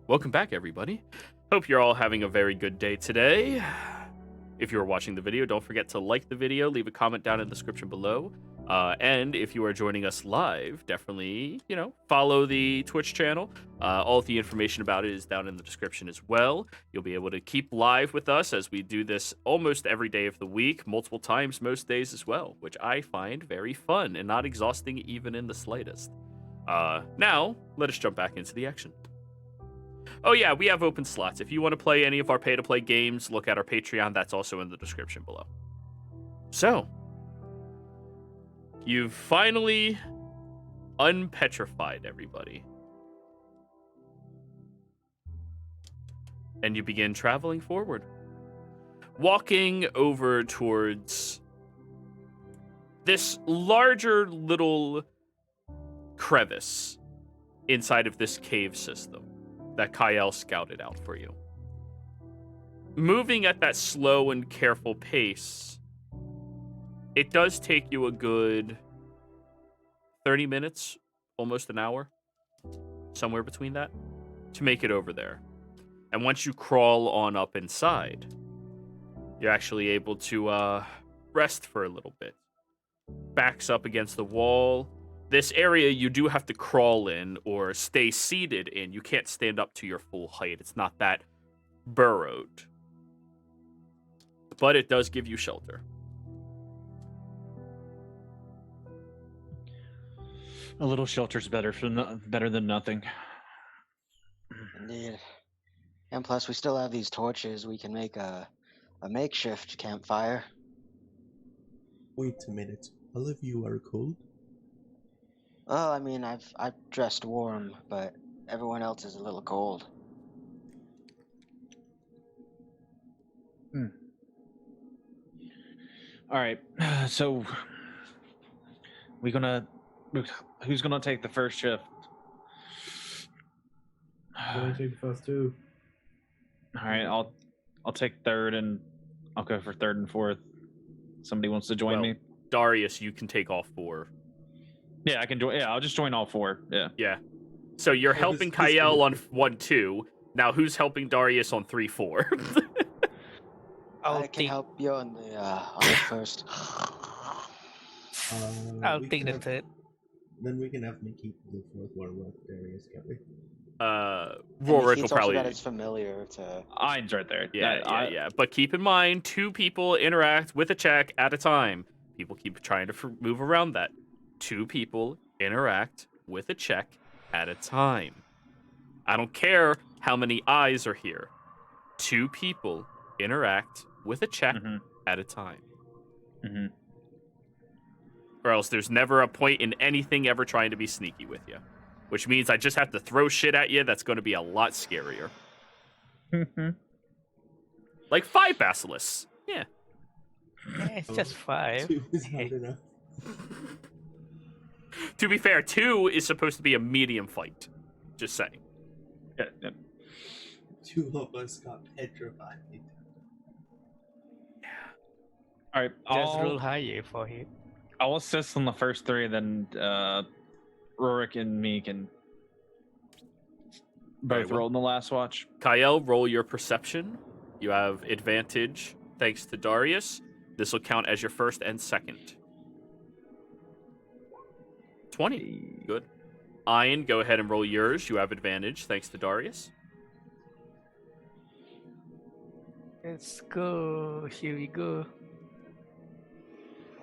Welcome back, everybody. Hope you're all having a very good day today. If you're watching the video, don't forget to like the video, leave a comment down in the description below. And if you are joining us live, definitely, follow the Twitch channel. All of the information about it is down in the description as well. You'll be able to keep live with us as we do this almost every day of the week, multiple times most days as well, which I find very fun and not exhausting even in the slightest. Now, let us jump back into the action. Oh yeah, we have open slots. If you want to play any of our pay-to-play games, look at our Patreon. That's also in the description below. So, you've finally unpetrified everybody. And you begin traveling forward. Walking over towards this larger little crevice inside of this cave system that Kyle scouted out for you. Moving at that slow and careful pace, it does take you a good 30 minutes, almost an hour, somewhere between that, to make it over there. And once you crawl on up inside, you're actually able to rest for a little bit. Backs up against the wall. This area you do have to crawl in or stay seated in. You can't stand up to your full height. It's not that burrowed. But it does give you shelter. A little shelter's better than nothing. Indeed. And plus, we still have these torches. We can make a makeshift campfire. Wait a minute. All of you are cold? Well, I mean, I've dressed warm, but everyone else is a little cold. All right. So who's gonna take the first shift? I'm gonna take the first two. All right, I'll take third, and I'll go for third and fourth. Somebody wants to join me? Darius, you can take all four. Yeah, I can join. Yeah, I'll just join all four. Yeah. Yeah. So you're helping Kyle on 1-2. Now who's helping Darius on 3-4? I can help you on the first. I'll take the third. Then we can have me keep the fourth one with Darius, can't we? Rorik will probably. That it's familiar to. Iron's right there. Yeah. But keep in mind, 2 people interact with a check at a time. People keep trying to move around that. 2 people interact with a check at a time. I don't care how many eyes are here. 2 people interact with a check at a time. Mm-hmm. Or else there's never a point in anything ever trying to be sneaky with you. Which means I just have to throw shit at you that's going to be a lot scarier. Like 5 basilisks. Yeah. It's just 5. 2 is not enough. To be fair, 2 is supposed to be a medium fight. Just saying. Yeah. 2 of us got petrified. All right. Just roll higher for him. I'll assist on the first 3, then Rorik and me can both roll in the last watch. Kyle, roll your perception. You have advantage thanks to Darius. This will count as your first and second. 20. Good. Ian, go ahead and roll yours. You have advantage thanks to Darius. Let's go. Here we go.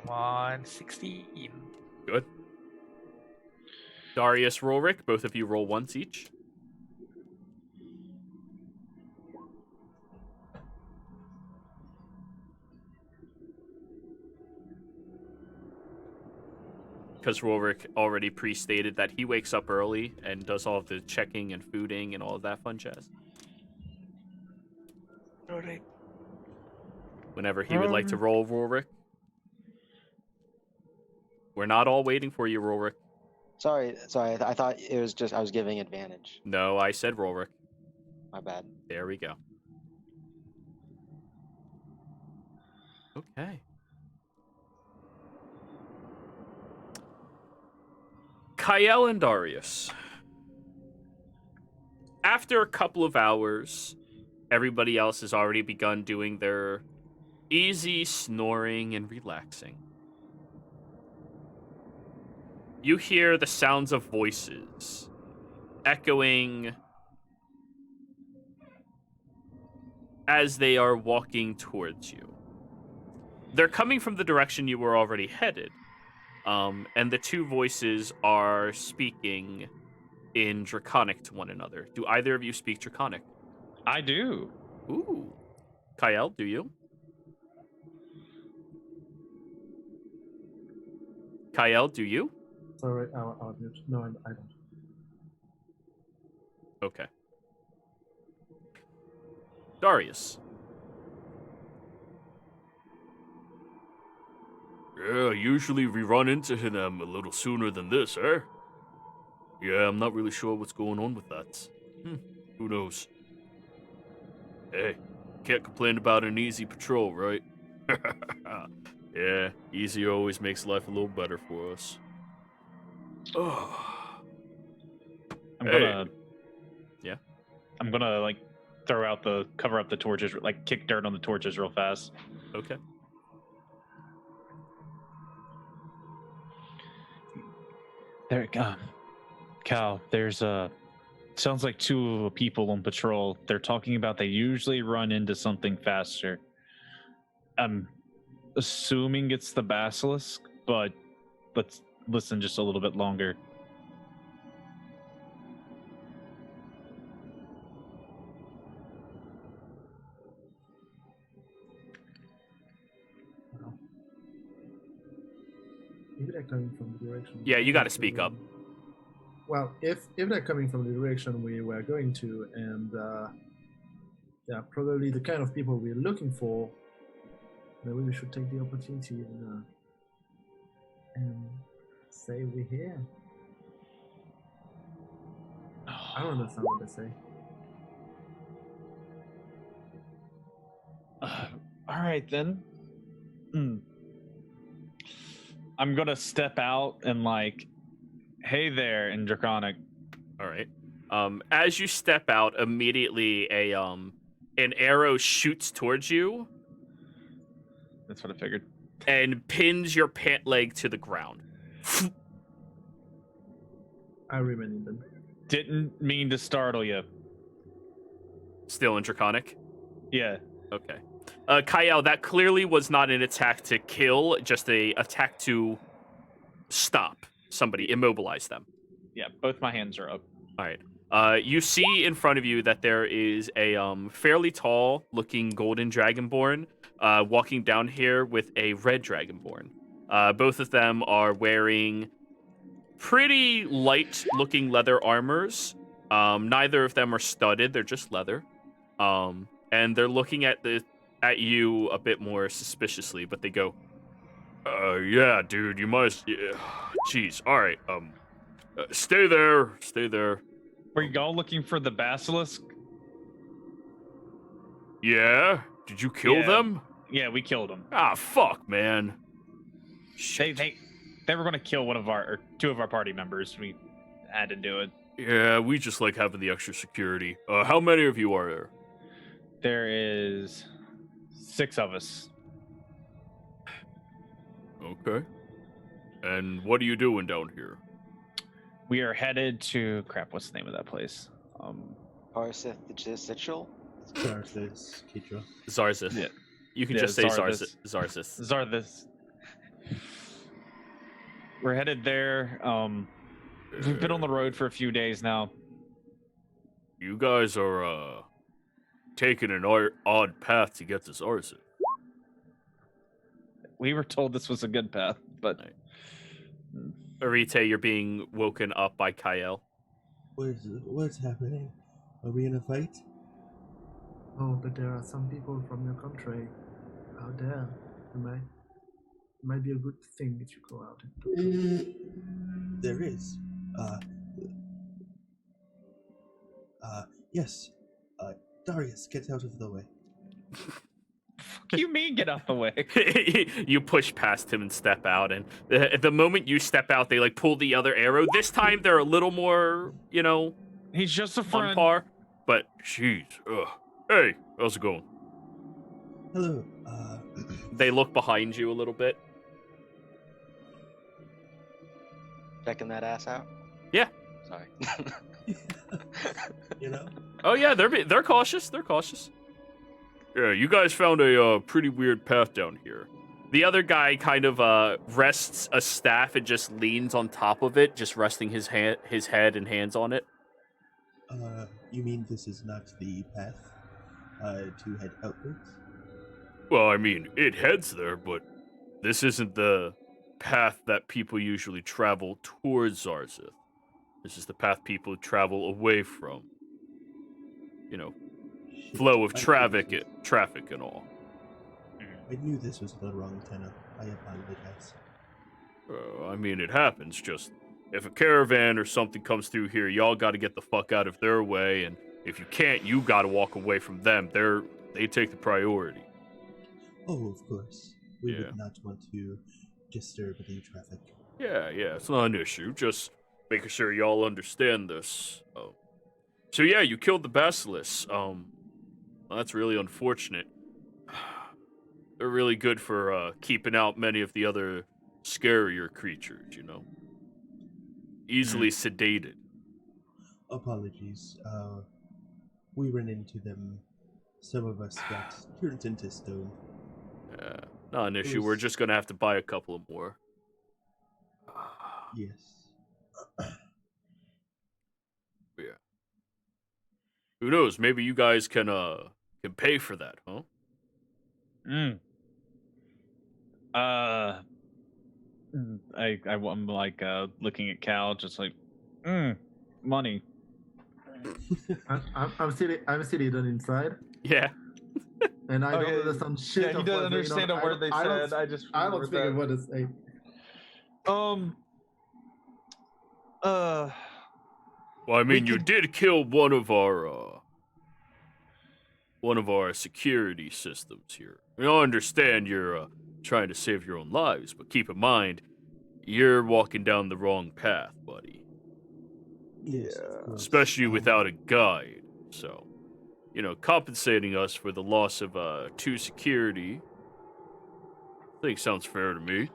116. Good. Darius, Rorik, both of you roll once each. Because Rorik already pre-stated that he wakes up early and does all of the checking and fooding and all of that fun jazz. Alright. Whenever he would like to roll, Rorik. We're not all waiting for you, Rorik. Sorry. I thought it was just I was giving advantage. No, I said Rorik. My bad. There we go. Okay. Kyle and Darius. after a couple of hours, everybody else has already begun doing their easy snoring and relaxing. You hear the sounds of voices echoing as they are walking towards you. They're coming from the direction you were already headed. And the two voices are speaking in Draconic to one another. Do either of you speak Draconic? I do. Ooh. Kyle, do you? Kyle, do you? Sorry, I'll mute. No, I don't. Okay. Darius. Yeah, usually we run into them a little sooner than this, eh? Yeah, I'm not really sure what's going on with that. Who knows? Hey, can't complain about an easy patrol, right? Yeah, easy always makes life a little better for us. Oh. I'm Hey. gonna. Yeah? I'm gonna like cover up the torches, like kick dirt on the torches real fast. Okay. There, Cal. There's sounds like two people on patrol. They're talking about they usually run into something faster. I'm assuming it's the basilisk, but let's listen just a little bit longer. Maybe they're coming from the direction. Yeah, you gotta speak up. Well, if they're coming from the direction we were going to, and yeah, probably the kind of people we're looking for, maybe we should take the opportunity and say we're here. I don't understand what they say. All right then. I'm gonna step out and like, hey there, in Draconic. All right. As you step out, immediately an arrow shoots towards you That's what I figured. and pins your pant leg to the ground. I remain in them. Didn't mean to startle you. Still in Draconic? Yeah. Okay. Kyle, that clearly was not an attack to kill, just a attack to stop somebody, immobilize them. Yeah, both my hands are up. All right. You see in front of you that there is a fairly tall-looking golden dragonborn walking down here with a red dragonborn. Both of them are wearing pretty light-looking leather armors. Neither of them are studded; they're just leather. And they're looking at you a bit more suspiciously, but they go, yeah, dude, you must. Yeah. Jeez. All right. Stay there. Stay there. Were y'all looking for the basilisk? Yeah. Did you kill Yeah. them? Yeah, we killed him. Ah, fuck, man. They were gonna kill two of our party members. We had to do it. Yeah, we just like having the extra security. How many of you are there? There is 6 of us. Okay. And what are you doing down here? We are headed to what's the name of that place? Parseth the Sigil? Zarthus, Kidra. Zarzith. Yeah. You can Yeah, just say Zarthus. Zarzith. Zarthus. We're headed there. We've been on the road for a few days now. You guys are taking an odd path to get to Zarzith. We were told this was a good path, but Arite, you're being woken up by Kyle. What's happening? Are we in a fight? Oh, but there are some people from your country out there. It might be a good thing if you go out and talk to them. There is. Yes. Darius, get out of the way. what do you mean get out the way? You push past him and step out, and the moment you step out, they like pull the other arrow. This time they're a little more, He's just a on friend. par. But, jeez, hey, how's it going? Hello. They look behind you a little bit. Checking that ass out. Yeah. Sorry. you know? Oh yeah, they're cautious. They're cautious. Yeah, you guys found a pretty weird path down here. The other guy kind of rests a staff and just leans on top of it, just resting his head and hands on it. You mean this is not the path to head outwards? Well, I mean, it heads there, but this isn't the path that people usually travel towards Zarzith. This is the path people travel away from. You know, Shit, flow of I knew traffic, this traffic and all. I knew this was the wrong tunnel. I apologize. I mean, it happens. Just if a caravan or something comes through here, y'all got to get the fuck out of their way, and if you can't, you got to walk away from them. They take the priority. Oh, of course. We Yeah. would not want to disturb the traffic. Yeah, it's not an issue. Just making sure y'all understand this. So yeah, you killed the basilisk. Well, that's really unfortunate. They're really good for keeping out many of the other scarier creatures, you know. Easily sedated. Apologies. We ran into them. Some of us got turned into stone. Not an issue. We're just gonna have to buy a couple of more. Yes. Yeah. Who knows? Maybe you guys can pay for that, huh? I'm like looking at Cal, just like, money. I'm still hidden inside, Yeah. and I don't understand shit. Yeah, he of doesn't what's going understand on. a word they said. I just I don't remembered speak that. what to say. Well, I mean, you did kill one of our security systems here. I understand you're trying to save your own lives, but keep in mind, you're walking down the wrong path, buddy. Yes, of course. Especially without a guide. So, compensating us for the loss of 2 security, I think sounds fair to me.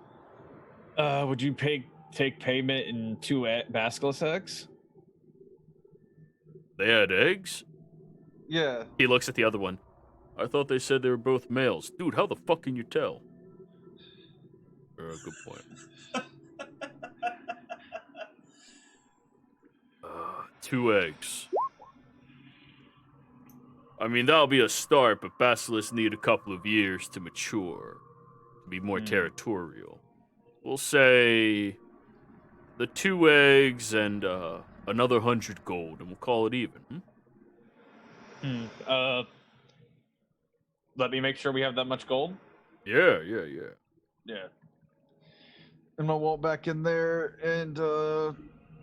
Would you take payment in 2 basilisk eggs? They had eggs? Yeah. He looks at the other one. I thought they said they were both males. Dude, how the fuck can you tell? Good point. 2 eggs. I mean, that'll be a start, but basilisks need a couple of years to mature, to be more territorial. We'll say the 2 eggs and another 100 gold, and we'll call it even. Let me make sure we have that much gold. Yeah. Yeah. I'm gonna walk back in there and go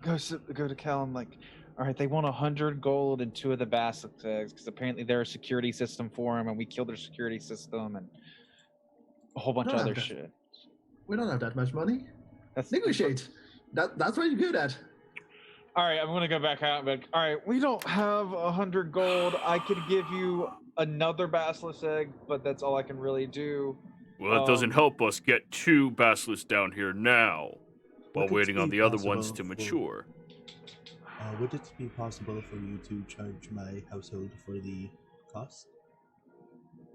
to Cal. I'm like, All right, they want 100 gold and 2 of the basilisk eggs because apparently they're a security system for them, and we killed their security system and a whole bunch of other shit. We don't have that much money. That's Negotiate. That's what you're good at. All right, I'm gonna go back out. But all right, we don't have 100 gold. I could give you another basilisk egg, but that's all I can really do. Well, it doesn't help us get 2 basilisks down here now, while Would it waiting on be the other ones possible to for- mature. Would it be possible for you to charge my household for the cost?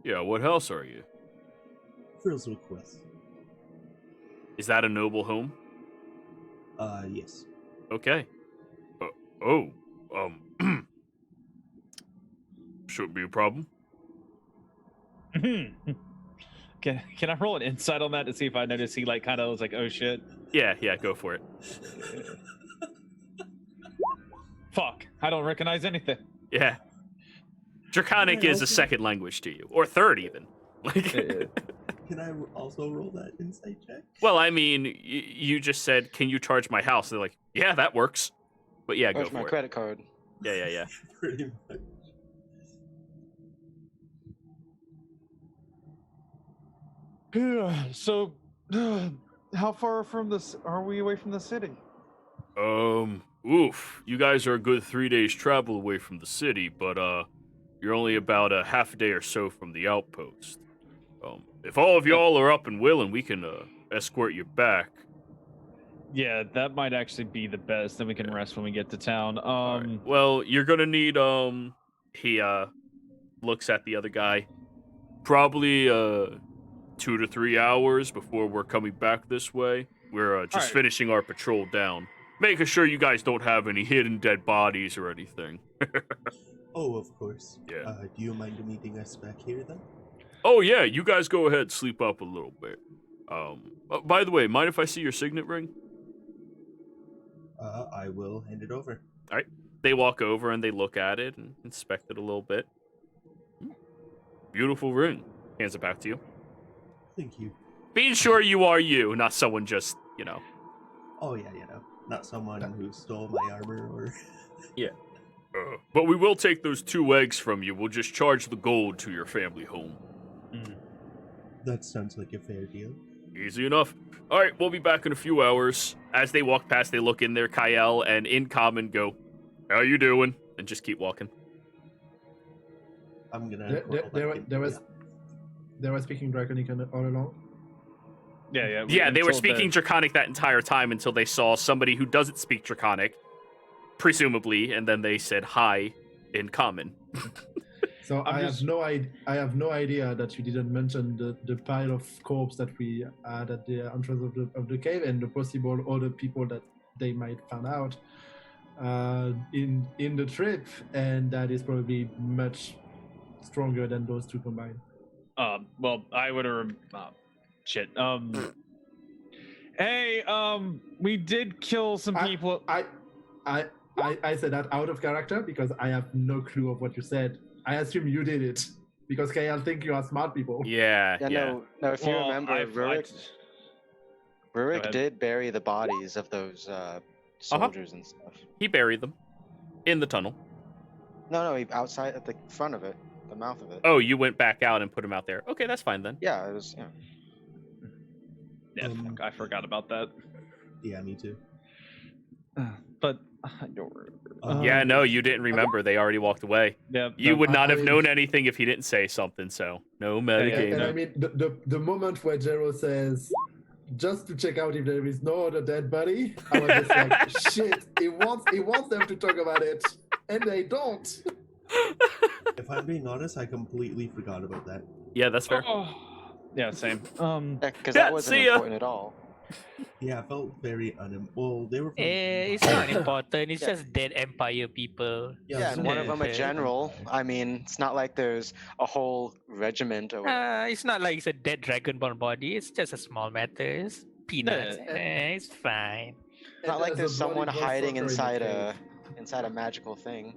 Yeah, what house are you? Frills request. Is that a noble home? Yes. Okay. Shouldn't be a problem. Can I roll an insight on that to see if I notice he like kind of was like, oh shit? Yeah, go for it. Fuck, I don't recognize anything. Yeah. Draconic is a second language to you, or third even. Like, Can I also roll that insight check? well, I mean, you just said, "Can you charge my house?" They're like, "Yeah, that works." But yeah, Where's go my for it. credit card? Yeah. Pretty much. So, how far from this are we away from the city? Oof, you guys are a good 3 days travel away from the city, but you're only about a half a day or so from the outpost. If all of y'all are up and willing, we can escort you back. Yeah, that might actually be the best. Then we can rest when we get to town. All right. Well, you're gonna need he looks at the other guy. Probably 2 to 3 hours before we're coming back this way. We're just right. finishing our patrol down, making sure you guys don't have any hidden dead bodies or anything. Oh, of course. Yeah. Do you mind meeting us back here then? Oh yeah, you guys go ahead, sleep up a little bit. By the way, mind if I see your signet ring? I will hand it over. All right. They walk over and they look at it and inspect it a little bit. Beautiful ring. Hands it back to you. Thank you. Being sure you are you, not someone just, Oh yeah, not someone who stole my armor or. Yeah. But we will take those 2 eggs from you. We'll just charge the gold to your family home. That sounds like a fair deal. Easy enough. All right, we'll be back in a few hours. As they walk past, they look in there, Kyle, and in common go, "How you doing?" And just keep walking. I'm gonna. They were speaking Draconic all along. Yeah. Yeah, they were until speaking Draconic that entire time until they saw somebody who doesn't speak Draconic, presumably, and then they said hi in common. So I have no idea that you didn't mention the pile of corpse that we had at the entrance of the cave and the possible other people that they might find out in the trip, and that is probably much stronger than those 2 combined. Well, I would have. Shit. Hey, we did kill some people. I said that out of character because I have no clue of what you said. I assume you did it because Kyle think you are smart people. Yeah. No. If you remember, Rurik ahead. did bury the bodies of those soldiers and stuff. He buried them in the tunnel. No, he outside at the front of it, the mouth of it. Oh, you went back out and put him out there. Okay, that's fine then. Yeah, it was. Yeah. Yeah, fuck, I forgot about that. Yeah, me too. But I don't remember. Yeah, no, you didn't remember. They already walked away. Yeah, You would not I have mean- known anything if he didn't say something, so no metagame. And I mean, the moment where Jero says, just to check out if there is no other dead body, I was just like, shit, he wants them to talk about it, and they don't. If I'm being honest, I completely forgot about that. Yeah, that's fair. Yeah, same. Because Yeah, that wasn't see ya. important at all. Yeah, I felt very well, they were from It's not important. It's Yeah. just dead Empire people. Yeah, and one of them a Okay. general. I mean, it's not like there's a whole regiment or whatever. It's not like it's a dead Dragonborn body. It's just a small matter. It's peanuts. Yeah. It's fine. It's not like there's a bloody someone hiding berserker in the inside a magical thing.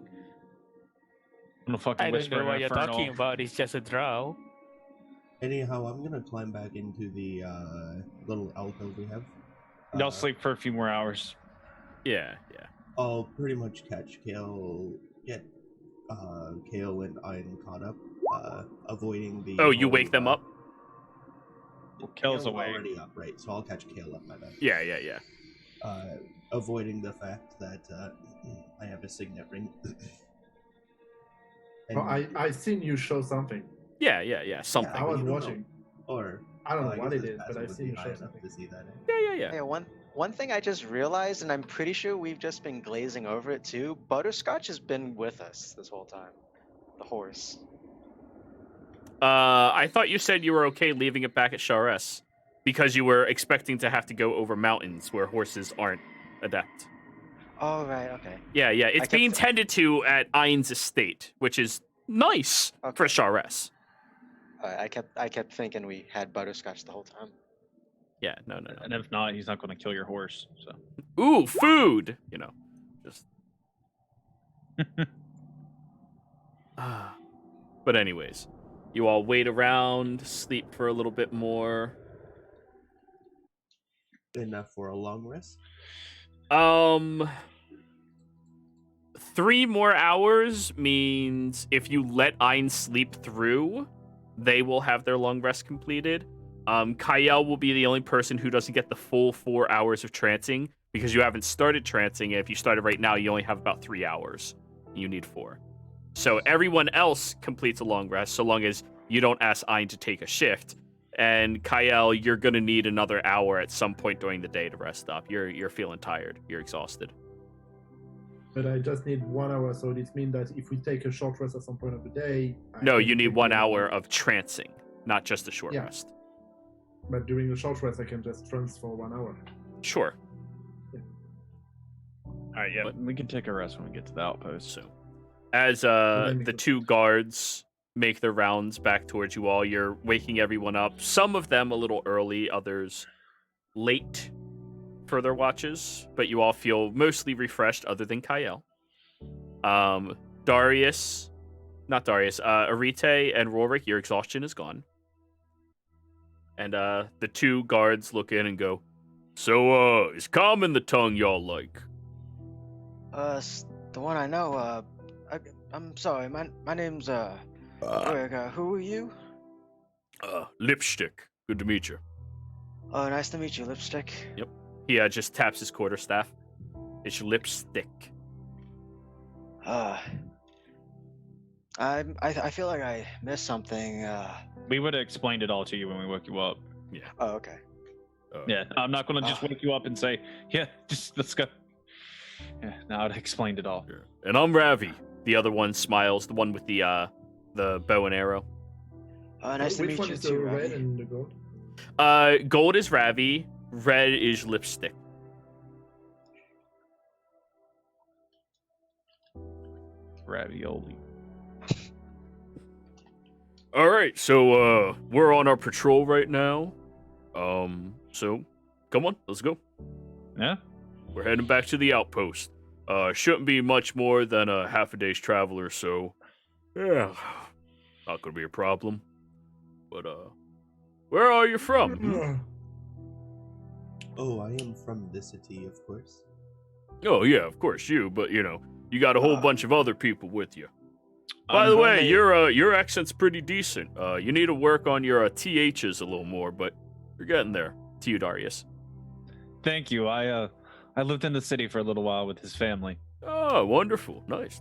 I'm gonna fucking I don't whisper know in what you're Infernal. talking about. It's just a drow. Anyhow, I'm gonna climb back into the little alcove we have. Y'all sleep for a few more hours. Yeah. I'll pretty much catch Kale, get Kale and Ian caught up, avoiding the. Oh, you whole, wake them up? Kale's Kale's awake. already up, right? So I'll catch Kale up my bed. Yeah. Avoiding the fact that I have a signet ring. Oh, I seen you show something. Yeah. Something. I was you don't watching. Or I don't know I what guess it this is, but passive I've would seen be you high show enough something. to see that. Yeah. Hey, one thing I just realized, and I'm pretty sure we've just been glazing over it too. Butterscotch has been with us this whole time. The horse. I thought you said you were okay leaving it back at Shares because you were expecting to have to go over mountains where horses aren't adept. Oh right, okay. Yeah. It's kept- being tended to at Ian's estate, which is nice for Okay. Shares. I kept thinking we had Butterscotch the whole time. Yeah. No. And if not, he's not gonna kill your horse. So Ooh, food. Just. But anyways, you all wait around, sleep for a little bit more. Enough for a long rest. 3 more hours means if you let Ein sleep through, they will have their long rest completed. Kyle will be the only person who doesn't get the full 4 hours of trancing because you haven't started trancing. If you started right now, you only have about 3 hours. You need 4. So everyone else completes a long rest, so long as you don't ask Ein to take a shift. And Kyle, you're gonna need another hour at some point during the day to rest up. You're feeling tired. You're exhausted. But I just need 1 hour, so this means that if we take a short rest at some point of the day... No, you need 1 hour of trancing, not just a short Yeah. rest. But during the short rest, I can just trance for 1 hour. Sure. All right, yeah, What? we can take a rest when we get to the outpost. So, as the 2 guards make their rounds back towards you all, you're waking everyone up. Some of them a little early, others late for their watches, but you all feel mostly refreshed, other than Kyle. Arete and Rorik, your exhaustion is gone. And the 2 guards look in and go, "So, is common the tongue y'all like?" The one I know, I'm sorry, my name's, Rick, who are you? Lipstick. Good to meet you. Oh, nice to meet you, Lipstick. Yep. He just taps his quarterstaff. It's lipstick. I feel like I missed something, We would have explained it all to you when we woke you up. Oh, okay. Yeah, I'm not going to just wake you up and say, yeah, just let's go. Yeah, no, I'd explained it all. Sure. And I'm Ravi. The other one smiles, the one with the bow and arrow. Nice to Which meet one you is the too, red Ravi. and the gold? Gold is Ravi, red is lipstick. Ravioli. All right, so we're on our patrol right now. So come on, let's go. Yeah? We're heading back to the outpost. Shouldn't be much more than a half a day's travel or so. Yeah, not gonna be a problem. But where are you from? Hmm? Oh, I am from the city, of course. Oh yeah, of course you. But you got a whole bunch of other people with you. By I'm the way, only- your accent's pretty decent. You need to work on your THs a little more, but you're getting there. To you, Darius. Thank you. I lived in the city for a little while with his family. Oh, wonderful. Nice.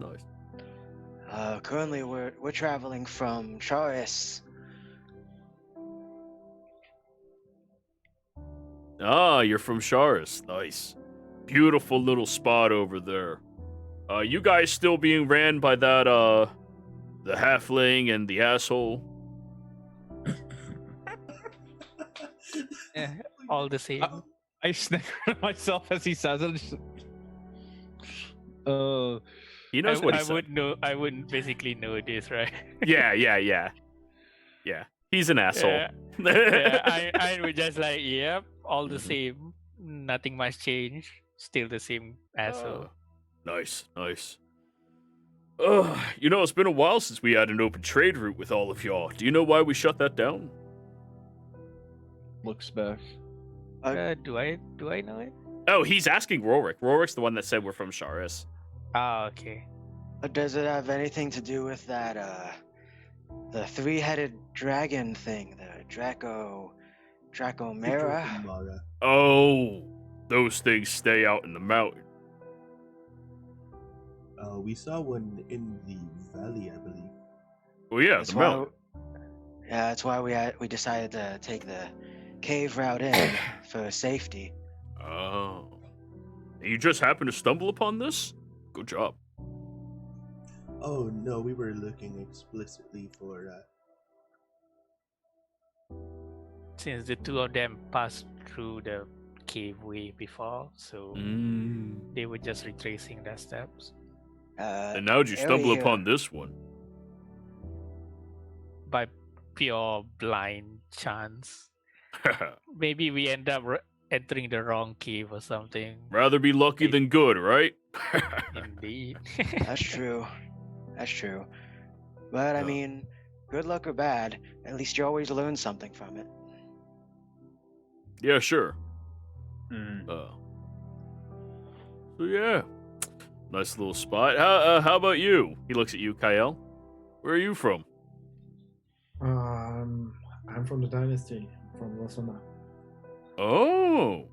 Currently we're traveling from Charis. Ah, you're from Charis. Nice. Beautiful little spot over there. You guys still being ran by that, the halfling and the asshole? Yeah, all the same. I snicker at myself as he says it. He knows what he said. would know. I wouldn't basically know this, right? Yeah. He's an asshole. Yeah, I would just like, yep, all the same. Nothing much changed. Still the same asshole. Nice. It's been a while since we had an open trade route with all of y'all. Do you know why we shut that down? Looks back. Do I know it? Oh, he's asking Rorik. Rorik's the one that said we're from Charis. Ah, okay. Does it have anything to do with that, the 3-headed dragon thing, the Dracomera? Mara. Oh, those things stay out in the mountain. We saw one in the valley, I believe. Well, yeah, That's the why. mountain. Yeah, that's why we decided to take the cave route in for safety. Oh. And you just happened to stumble upon this? Good job. Oh no, we were looking explicitly for. Since the two of them passed through the cave way before, so they were just retracing their steps. And how'd you stumble area- upon this one? By pure blind chance. Maybe we end up entering the wrong cave or something. Rather be lucky than good, right? Indeed. That's true. But I mean, good luck or bad, at least you always learn something from it. Yeah, sure. Mm. So yeah, nice little spot. How about you? He looks at you, Kyle. Where are you from? I'm from the dynasty, from Rosana. Oh,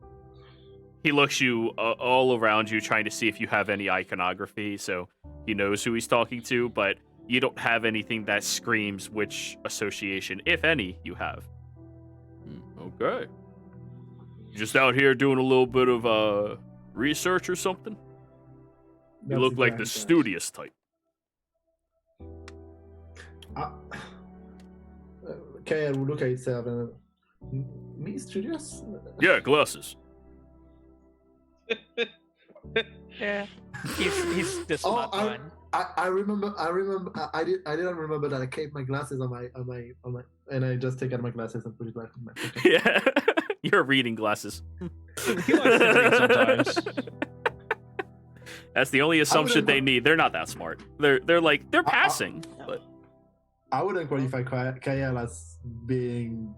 He looks you all around you, trying to see if you have any iconography, so he knows who he's talking to, but you don't have anything that screams which association, if any, you have. Okay. Just out here doing a little bit of research or something? You look like the studious type. Okay, I will look at itself and me studious? Yeah, glasses. Yeah, he's the smart one. I remember. I didn't remember that I kept my glasses on my, and I just take out my glasses and put it back in my pocket. Yeah, your reading glasses. He likes to read sometimes. That's the only assumption they need. They're not that smart. They're passing. But I wouldn't qualify Kyle as looking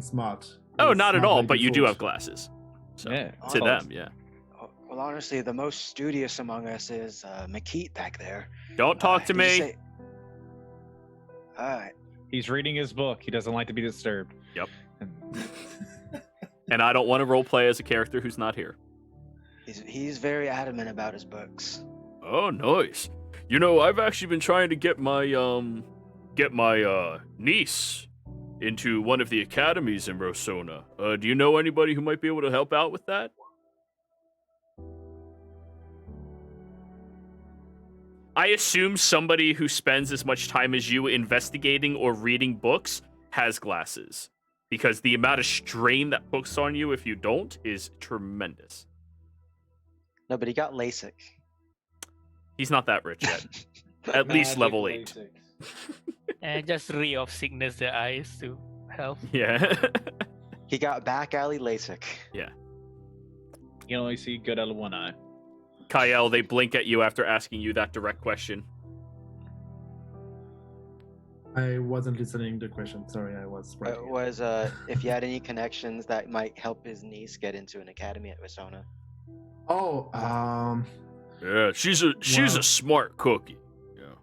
smart. oh, not at all. But you do have glasses. So Yeah, to them, yeah. Well, honestly, the most studious among us is McKeat back there. Don't talk to Did you me. say- Alright. He's reading his book. He doesn't like to be disturbed. Yep. And I don't want to roleplay as a character who's not here. He's very adamant about his books. Oh, nice. You know, I've actually been trying to get my niece into one of the academies in Rosona. Do you know anybody who might be able to help out with that? I assume somebody who spends as much time as you investigating or reading books has glasses, because the amount of strain that puts on you if you don't is tremendous. No, but he got LASIK. He's not that rich yet. At least level 8. And just ray of sickness the eyes to help. Yeah. He got back alley LASIK. You can only see good out of one eye. Kyle, they blink at you after asking you that direct question. I wasn't listening to the question. Sorry, I was right. It was if you had any connections that might help his niece get into an academy at Rosona. Oh, Yeah, she's a Well- smart cookie. Yeah.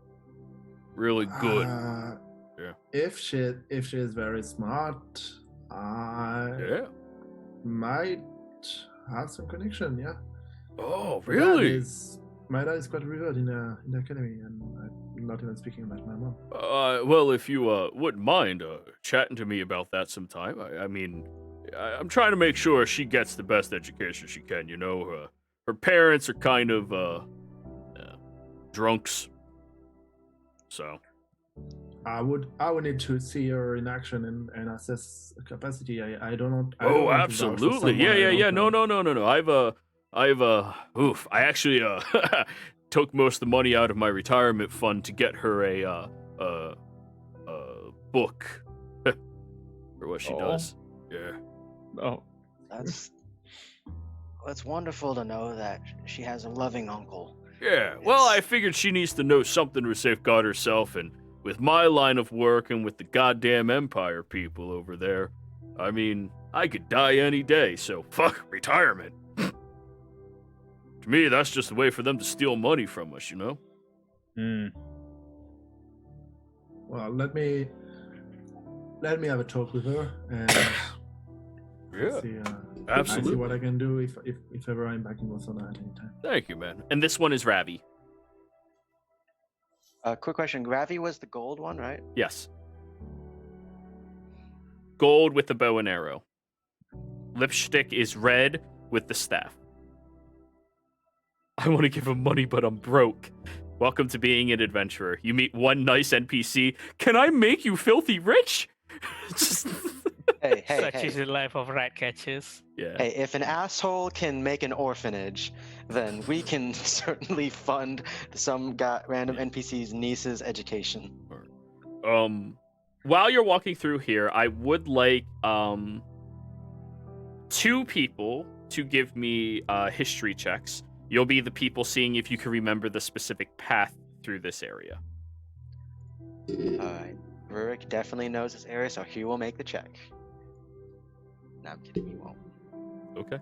Really good. Yeah. If she is very smart, I Yeah. might have some connection. Yeah. Oh, My really? dad is quite revered in the academy, and I'm not even speaking about my mom. Well, if you wouldn't mind chatting to me about that sometime. I mean, I'm trying to make sure she gets the best education she can. You know, her parents are kind of drunks. So. I would need to see her in action and assess capacity. I don't know. I don't Oh, want to vouch for absolutely. someone Yeah, I yeah, don't yeah. know. No. I actually took most of the money out of my retirement fund to get her a book for what she does. Yeah. Oh, That's wonderful to know that she has a loving uncle. Yeah. Well, I figured she needs to know something to safeguard herself, and with my line of work and with the goddamn Empire people over there, I mean, I could die any day, so fuck retirement. To me, that's just a way for them to steal money from us, you know? Well, let me have a talk with her and Yeah. see, Absolutely. see what I can do if ever I'm back in Rosona at any time. Thank you, man. And this one is Ravi. Quick question. Ravi was the gold one, right? Yes. Gold with the bow and arrow. Lipstick is red with the staff. I want to give him money, but I'm broke. Welcome to being an adventurer. You meet one nice NPC. Can I make you filthy rich? Just... Hey, Such is the life of rat catchers. Yeah. Hey, if an asshole can make an orphanage, then we can certainly fund some random NPC's niece's education. While you're walking through here, I would like 2 people to give me history checks. You'll be the people seeing if you can remember the specific path through this area. Alright. Rurik definitely knows this area, so he will make the check. No, I'm kidding, he won't. Okay.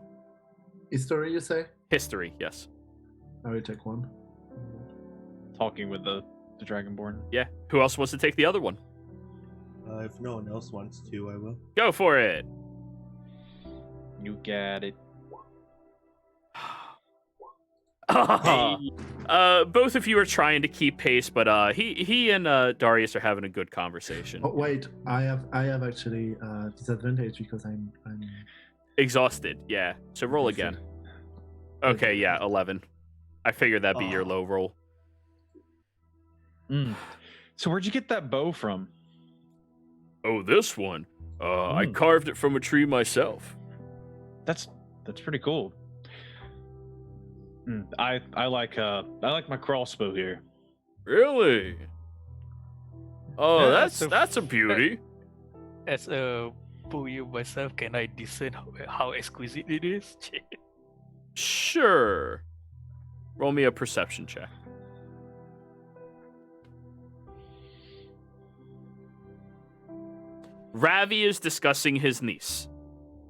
History, you say? History, yes. I will take one. talking with the Dragonborn. Yeah. Who else wants to take the other one? If no one else wants to, I will. Go for it. You got it. Both of you are trying to keep pace, but he and Darius are having a good conversation. Oh wait, I have actually disadvantage because I'm Exhausted. Yeah. So roll again. Okay. Yeah. 11. I figured that'd be your low roll. So where'd you get that bow from? Oh, this one. I carved it from a tree myself. That's pretty cool. I like my crossbow here. Really? Oh, Yeah, that's a beauty. As a Puyo myself, can I discern how exquisite it is? Sure. Roll me a perception check. Ravi is discussing his niece.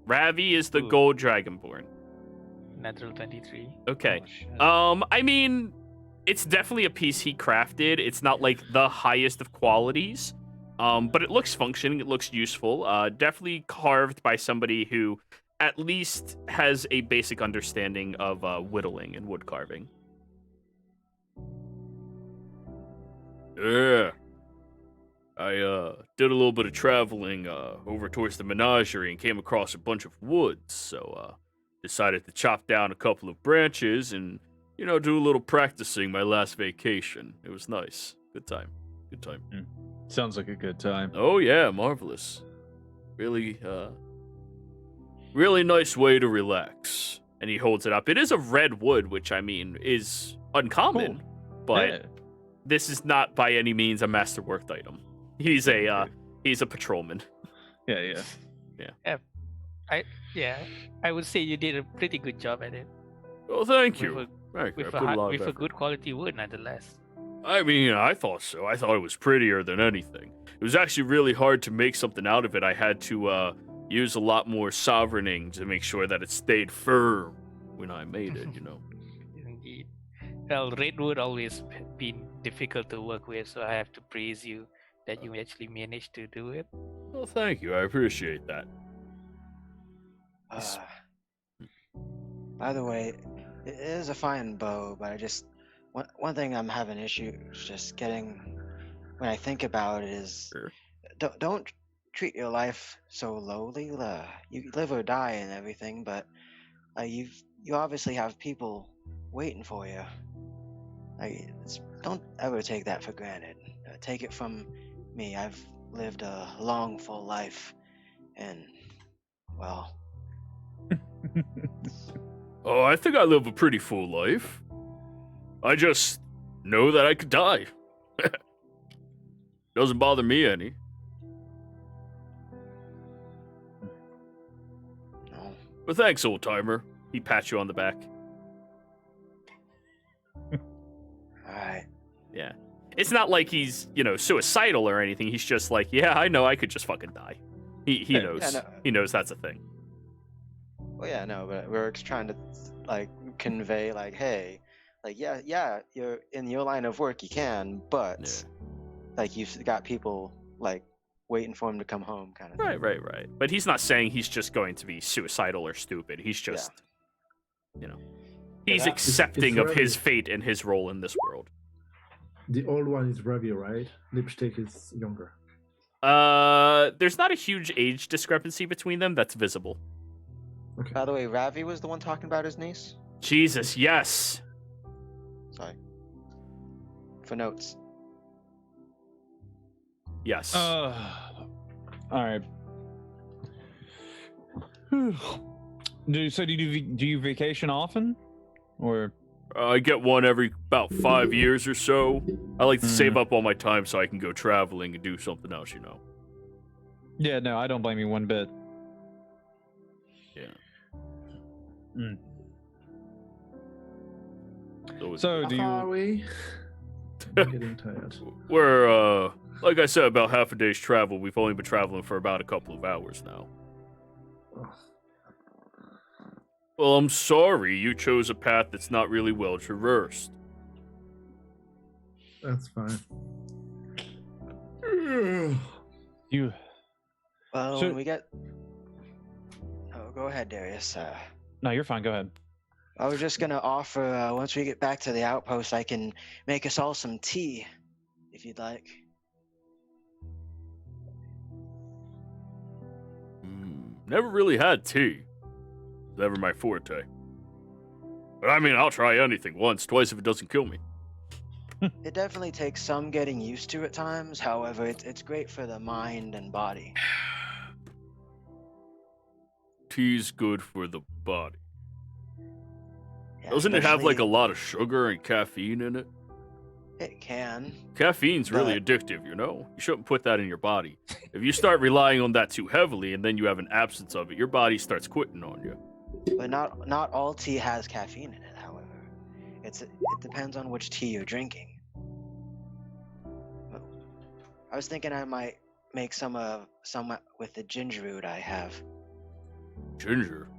Ravi is the Ooh. gold dragonborn. Natural 23. Okay. Oh, shit. I mean, it's definitely a piece he crafted. It's not like the highest of qualities. But it looks functioning, it looks useful. Definitely carved by somebody who at least has a basic understanding of whittling and wood carving. Yeah. I did a little bit of traveling over towards the menagerie and came across a bunch of woods, so decided to chop down a couple of branches and, do a little practicing my last vacation. It was nice. Good time. Good time. Sounds like a good time. Oh yeah, marvelous. Really, really nice way to relax. And he holds it up. It is a red wood, which I mean is uncommon, but this is not by any means a masterworked item. He's a patrolman. Yeah. I would say you did a pretty good job at it. Well, thank you. With a good quality wood, nonetheless. I mean, I thought so. I thought it was prettier than anything. It was actually really hard to make something out of it. I had to use a lot more sovereining to make sure that it stayed firm when I made it, Indeed. Well, redwood always been difficult to work with, so I have to praise you that you actually managed to do it. Well, thank you. I appreciate that. By the way, it is a fine bow, but I just one thing I'm having issues just getting when I think about it is Sure. don't treat your life so lowly. You live or die and everything, but you obviously have people waiting for you. Don't ever take that for granted. Take it from me. I've lived a long, full life, and well. Oh, I think I live a pretty full life. I just know that I could die. Doesn't bother me any. No. But thanks, old timer. He pats you on the back. Alright. Yeah. It's not like he's, suicidal or anything. He's just like, yeah, I know I could just fucking die. He knows. Yeah, no. He knows that's a thing. Well, yeah, no, but we're trying to convey hey, yeah, you're in your line of work, you can, but you've got people waiting for him to come home, kind of thing. Right. But he's not saying he's just going to be suicidal or stupid. He's just, he's accepting of his fate and his role in this world. The old one is Ravi, right? Lipstick is younger. There's not a huge age discrepancy between them that's visible. Okay. By the way, Ravi was the one talking about his niece? Jesus, yes. Sorry. For notes. Yes. All right. Do you vacation often, or? I get one every about 5 years or so. I like to save up all my time so I can go traveling and do something else, Yeah, no, I don't blame you one bit. Yeah. So do How are you? we? I'm getting tired. We're, like I said, about half a day's travel. We've only been traveling for about a couple of hours now. Oh. Well, I'm sorry. You chose a path that's not really well traversed. That's fine. You. Well, So- when we get... Oh, go ahead, Darius. No, you're fine. Go ahead. I was just gonna offer, once we get back to the outpost, I can make us all some tea, if you'd like. Never really had tea. It's never my forte. But I mean, I'll try anything once, twice if it doesn't kill me. It definitely takes some getting used to at times. However, it's great for the mind and body. Tea's good for the body. Yeah, Doesn't it have like a especially- lot of sugar and caffeine in it? It can. Caffeine's really addictive, you know? You shouldn't put that in your body. If you start relying on that too heavily and then you have an absence of it, your body starts quitting on you. But not all tea has caffeine in it, however. It depends on which tea you're drinking. I was thinking I might make some with the ginger root I have. Ginger?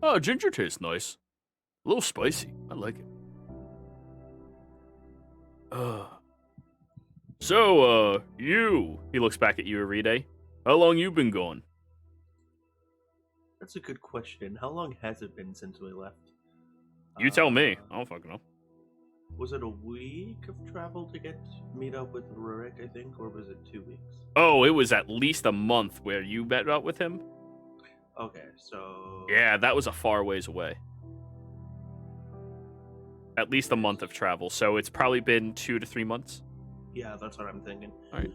Oh, ginger tastes nice. A little spicy. I like it. So, you... He looks back at you, Aride. How long you been gone? That's a good question. How long has it been since we left? You tell me. I don't fucking know. Was it a week of travel to meet up with Rurik, I think, or was it 2 weeks? Oh, it was at least a month where you met up with him? Okay, so... Yeah, that was a far ways away. At least a month of travel, so it's probably been 2 to 3 months. Yeah, that's what I'm thinking. Alright.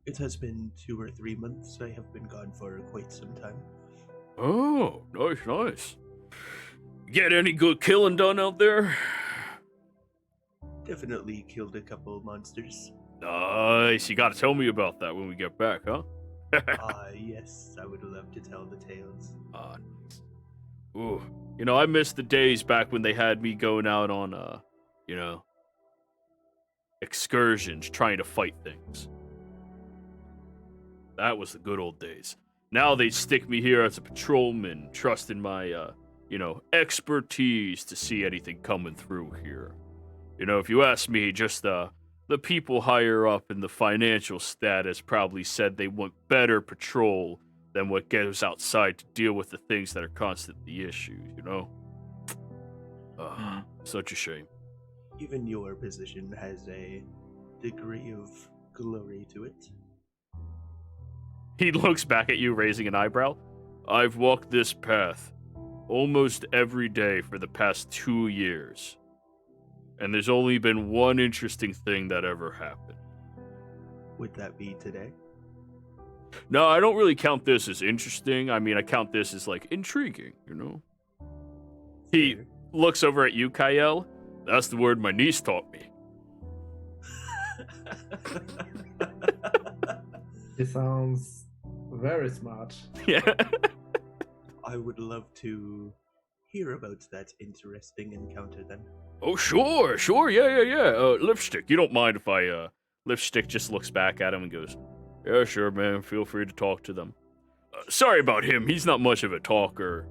It has been 2 or 3 months. I have been gone for quite some time. Oh, nice. Get any good killing done out there? Definitely killed a couple monsters. Nice. You gotta tell me about that when we get back, huh? Yes, I would love to tell the tales. Ooh. You know, I miss the days back when they had me going out on, excursions trying to fight things. That was the good old days. Now they stick me here as a patrolman, trusting my, expertise to see anything coming through here. You know, if you ask me, just, the people higher up in the financial status probably said they want better patrol than what goes outside to deal with the things that are constantly issues, you know? Such a shame. Even your position has a degree of glory to it. He looks back at you, raising an eyebrow. I've walked this path almost every day for the past 2 years. And there's only been one interesting thing that ever happened. Would that be today? No, I don't really count this as interesting. I mean, I count this as, like, intriguing, you know? He looks over at you, Kyle. That's the word my niece taught me. He sounds very smart. Yeah. I would love to hear about that interesting encounter then. Oh, sure, yeah. Lipstick, you don't mind if I, Lipstick just looks back at him and goes, yeah, sure, man, feel free to talk to them. Sorry about him, he's not much of a talker,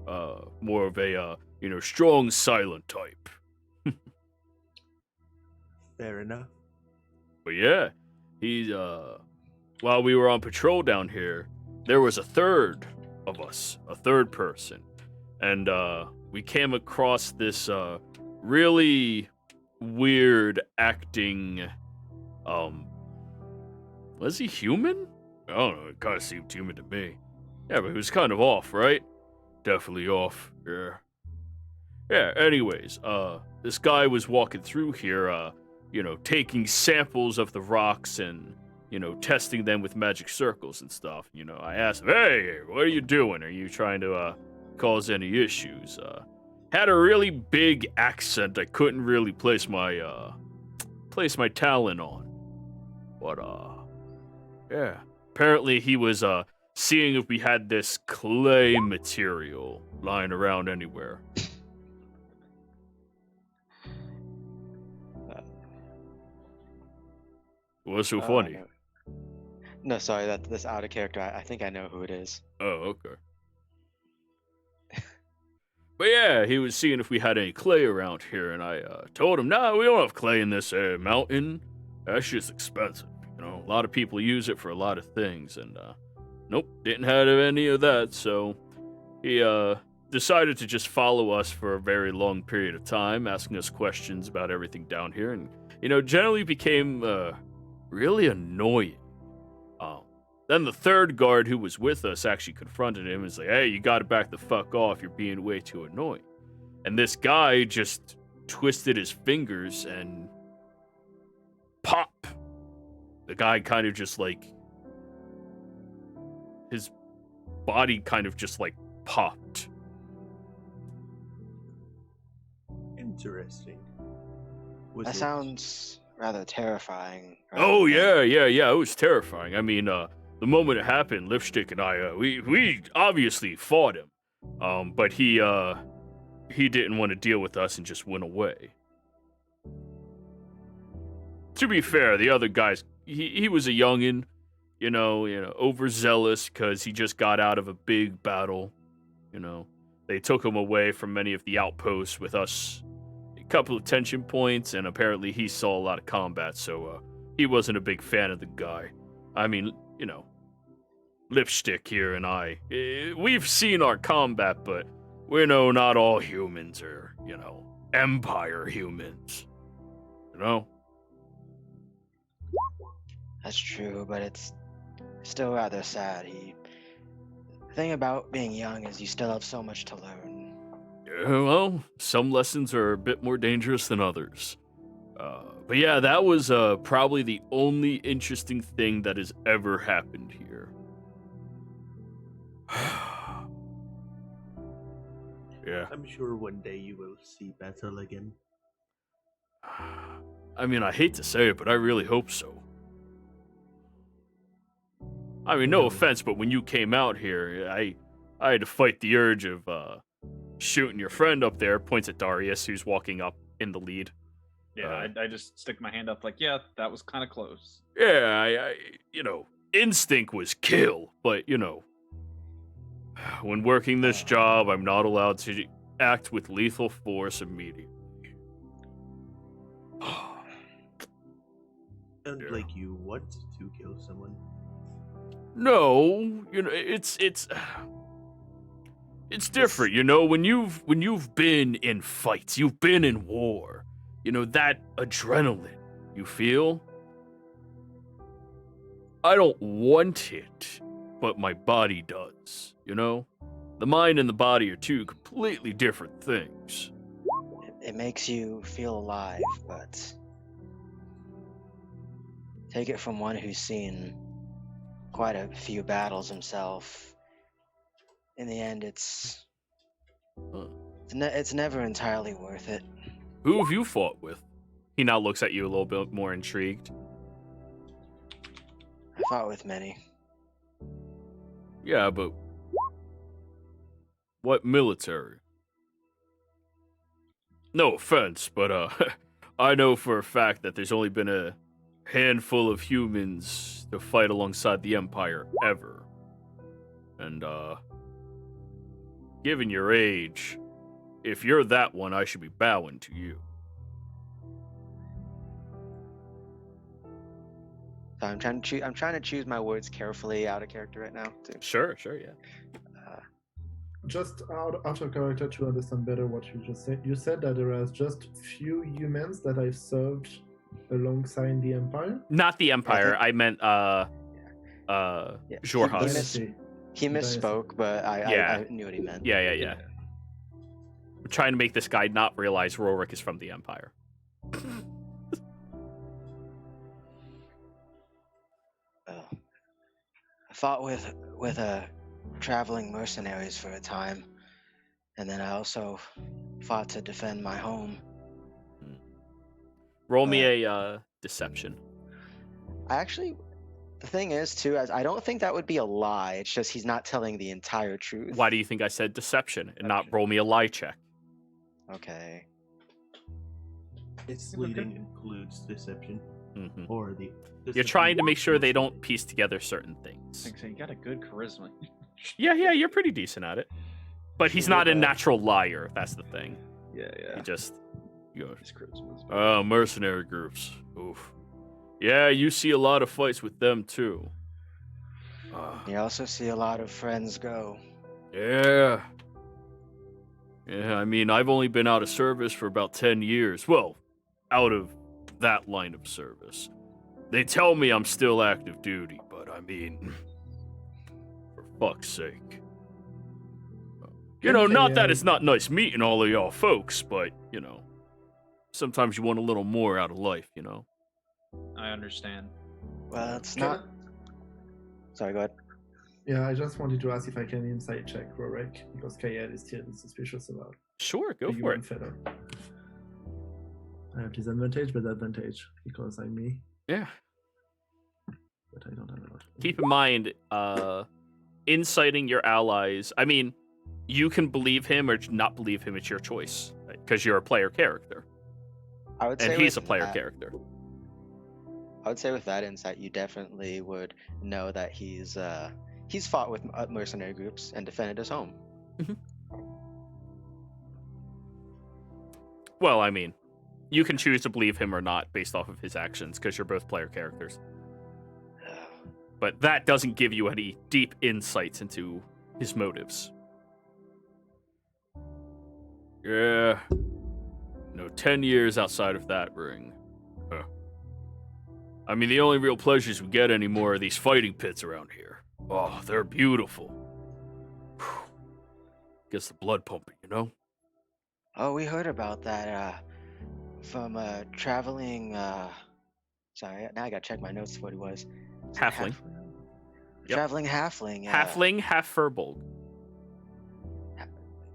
more of a, strong, silent type. Fair enough. But yeah, he's, while we were on patrol down here, there was a third of us, a third person, and, we came across this, really weird acting, was he human? I don't know, it kind of seemed human to me. Yeah, but he was kind of off, right? Definitely off, yeah. Yeah, anyways, this guy was walking through here, taking samples of the rocks and, testing them with magic circles and stuff. I asked him, hey, what are you doing? Are you trying to, cause any issues? Had a really big accent I couldn't really place my talent on. But, yeah. Apparently he was, seeing if we had this clay material lying around anywhere. What's so funny? No, sorry, that's out of character. I think I know who it is. Oh, okay. But yeah, he was seeing if we had any clay around here, and I told him, nah, we don't have clay in this mountain. That shit's expensive. A lot of people use it for a lot of things, and nope, didn't have any of that, so he decided to just follow us for a very long period of time, asking us questions about everything down here, and generally became really annoying. Then the third guard who was with us actually confronted him and was like, "Hey, you got to back the fuck off. You're being way too annoying." And this guy just twisted his fingers and pop. The guy kind of just like his body kind of just like popped. Interesting. That sounds rather terrifying. Oh yeah. It was terrifying. I mean, the moment it happened, Lipstick and I, we obviously fought him, but he didn't want to deal with us and just went away. To be fair, the other guys, he was a youngin', overzealous because he just got out of a big battle. They took him away from many of the outposts with us. A couple of tension points, and apparently he saw a lot of combat, so he wasn't a big fan of the guy. I mean, Lipstick here and I, we've seen our combat, but we know not all humans are, Empire humans. That's true, but it's still rather sad. The thing about being young is you still have so much to learn. Well, some lessons are a bit more dangerous than others. But yeah, that was probably the only interesting thing that has ever happened here. Yeah. I'm sure one day you will see battle again. I mean, I hate to say it, but I really hope so. I mean, no offense, but when you came out here, I had to fight the urge of shooting your friend up there. Points at Darius, who's walking up in the lead. Yeah, I just stick my hand up like, yeah, that was kind of close. Yeah, instinct was kill, but, when working this job, I'm not allowed to act with lethal force immediately. And like you want to kill someone. No, it's different, when you've been in fights, you've been in war, that adrenaline you feel. I don't want it, but my body does, The mind and the body are two completely different things. It makes you feel alive, but take it from one who's seen quite a few battles himself. In the end, it's never entirely worth it. Who have you fought with? He now looks at you a little bit more intrigued. I fought with many. Yeah, but what military? No offense, but I know for a fact that there's only been a handful of humans to fight alongside the Empire ever. And given your age, if you're that one, I should be bowing to you. So I'm trying to choose my words carefully out of character right now, too. Sure, yeah. Just out of character to understand better what you just said. You said that there are just few humans that I've served alongside the Empire? Not the Empire. I meant Jorhus. He misspoke, but I knew what he meant. Yeah. I'm trying to make this guy not realize Rorik is from the Empire. I fought with traveling mercenaries for a time, and then I also fought to defend my home. Roll me a deception. The thing is, too, I don't think that would be a lie. It's just he's not telling the entire truth. Why do you think I said deception and not roll me a lie check? Okay. Its leading includes deception. Mm-hmm. Or the You're trying to make sure they don't piece together certain things. So you got a good charisma. Yeah, you're pretty decent at it. But he's not a natural liar, that's the thing. Yeah. He just... His charisma. Mercenary groups. Oof. Yeah, you see a lot of fights with them, too. You also see a lot of friends go. Yeah. Yeah, I mean, I've only been out of service for about 10 years. Well, out of that line of service. They tell me I'm still active duty, but I mean, for fuck's sake. You know, not that it's not nice meeting all of y'all folks, but, you know, sometimes you want a little more out of life, you know? I understand. Well, it's not. Sorry, go ahead. Yeah, I just wanted to ask if I can insight check Rorik, because KL is still suspicious about. Sure, go the for human it. feather. I have disadvantage, but advantage because I'm me. Yeah. But I don't have a lot. Keep in mind, inciting your allies. I mean, you can believe him or not believe him. It's your choice because you're a player character, I would say and he's a with player that- character. I would say with that insight, you definitely would know that he's fought with mercenary groups and defended his home. Well, I mean, you can choose to believe him or not based off of his actions because you're both player characters. But that doesn't give you any deep insights into his motives. Yeah. No, 10 years outside of that ring. Huh. I mean, the only real pleasures we get anymore are these fighting pits around here. Oh, they're beautiful. Whew. Gets the blood pumping, you know? Oh, we heard about that from a traveling. Sorry, now I gotta check my notes for what it was. Halfling. Yep. Traveling halfling. Halfling, half furbolg.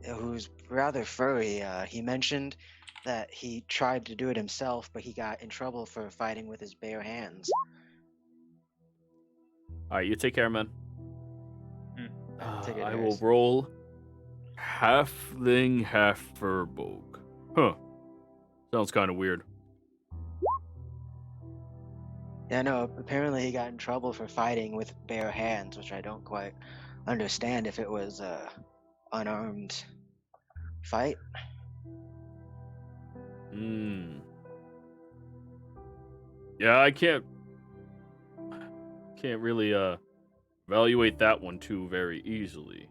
Who's rather furry. He mentioned that he tried to do it himself, but he got in trouble for fighting with his bare hands. Alright, you take care, man. Take it, I will Harris. roll halfling, half furbolg. Huh. Sounds kind of weird. Yeah, no, apparently he got in trouble for fighting with bare hands, which I don't quite understand if it was a unarmed fight. Yeah, I can't really evaluate that one too very easily.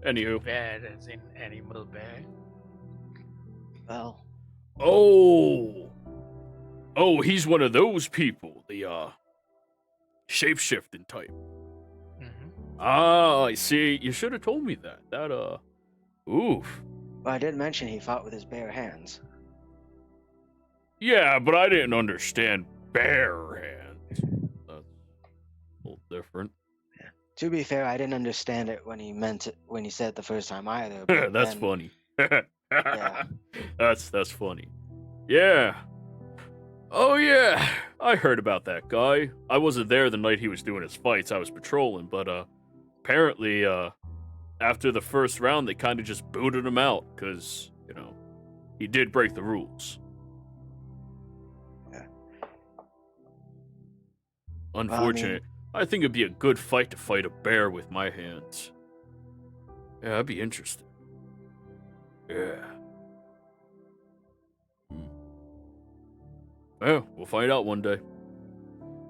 Anywho. Bear as in animal bear. Well, Oh, he's one of those people, the shape-shifting type. Ah, I see. You should have told me that. Oof. well, I did mention he fought with his bare hands. Yeah, but I didn't understand bare hands. That's a little different. To be fair, I didn't understand it when he meant it when he said it the first time either. But That's then- funny. Yeah. That's funny. Yeah. Oh yeah, I heard about that guy. I wasn't there the night he was doing his fights. I was patrolling, but apparently after the first round they kind of just booted him out cuz, you know, he did break the rules. Yeah. Unfortunate. I think it'd be a good fight to fight a bear with my hands. Yeah, that'd be interesting. Yeah. Well, we'll find out one day.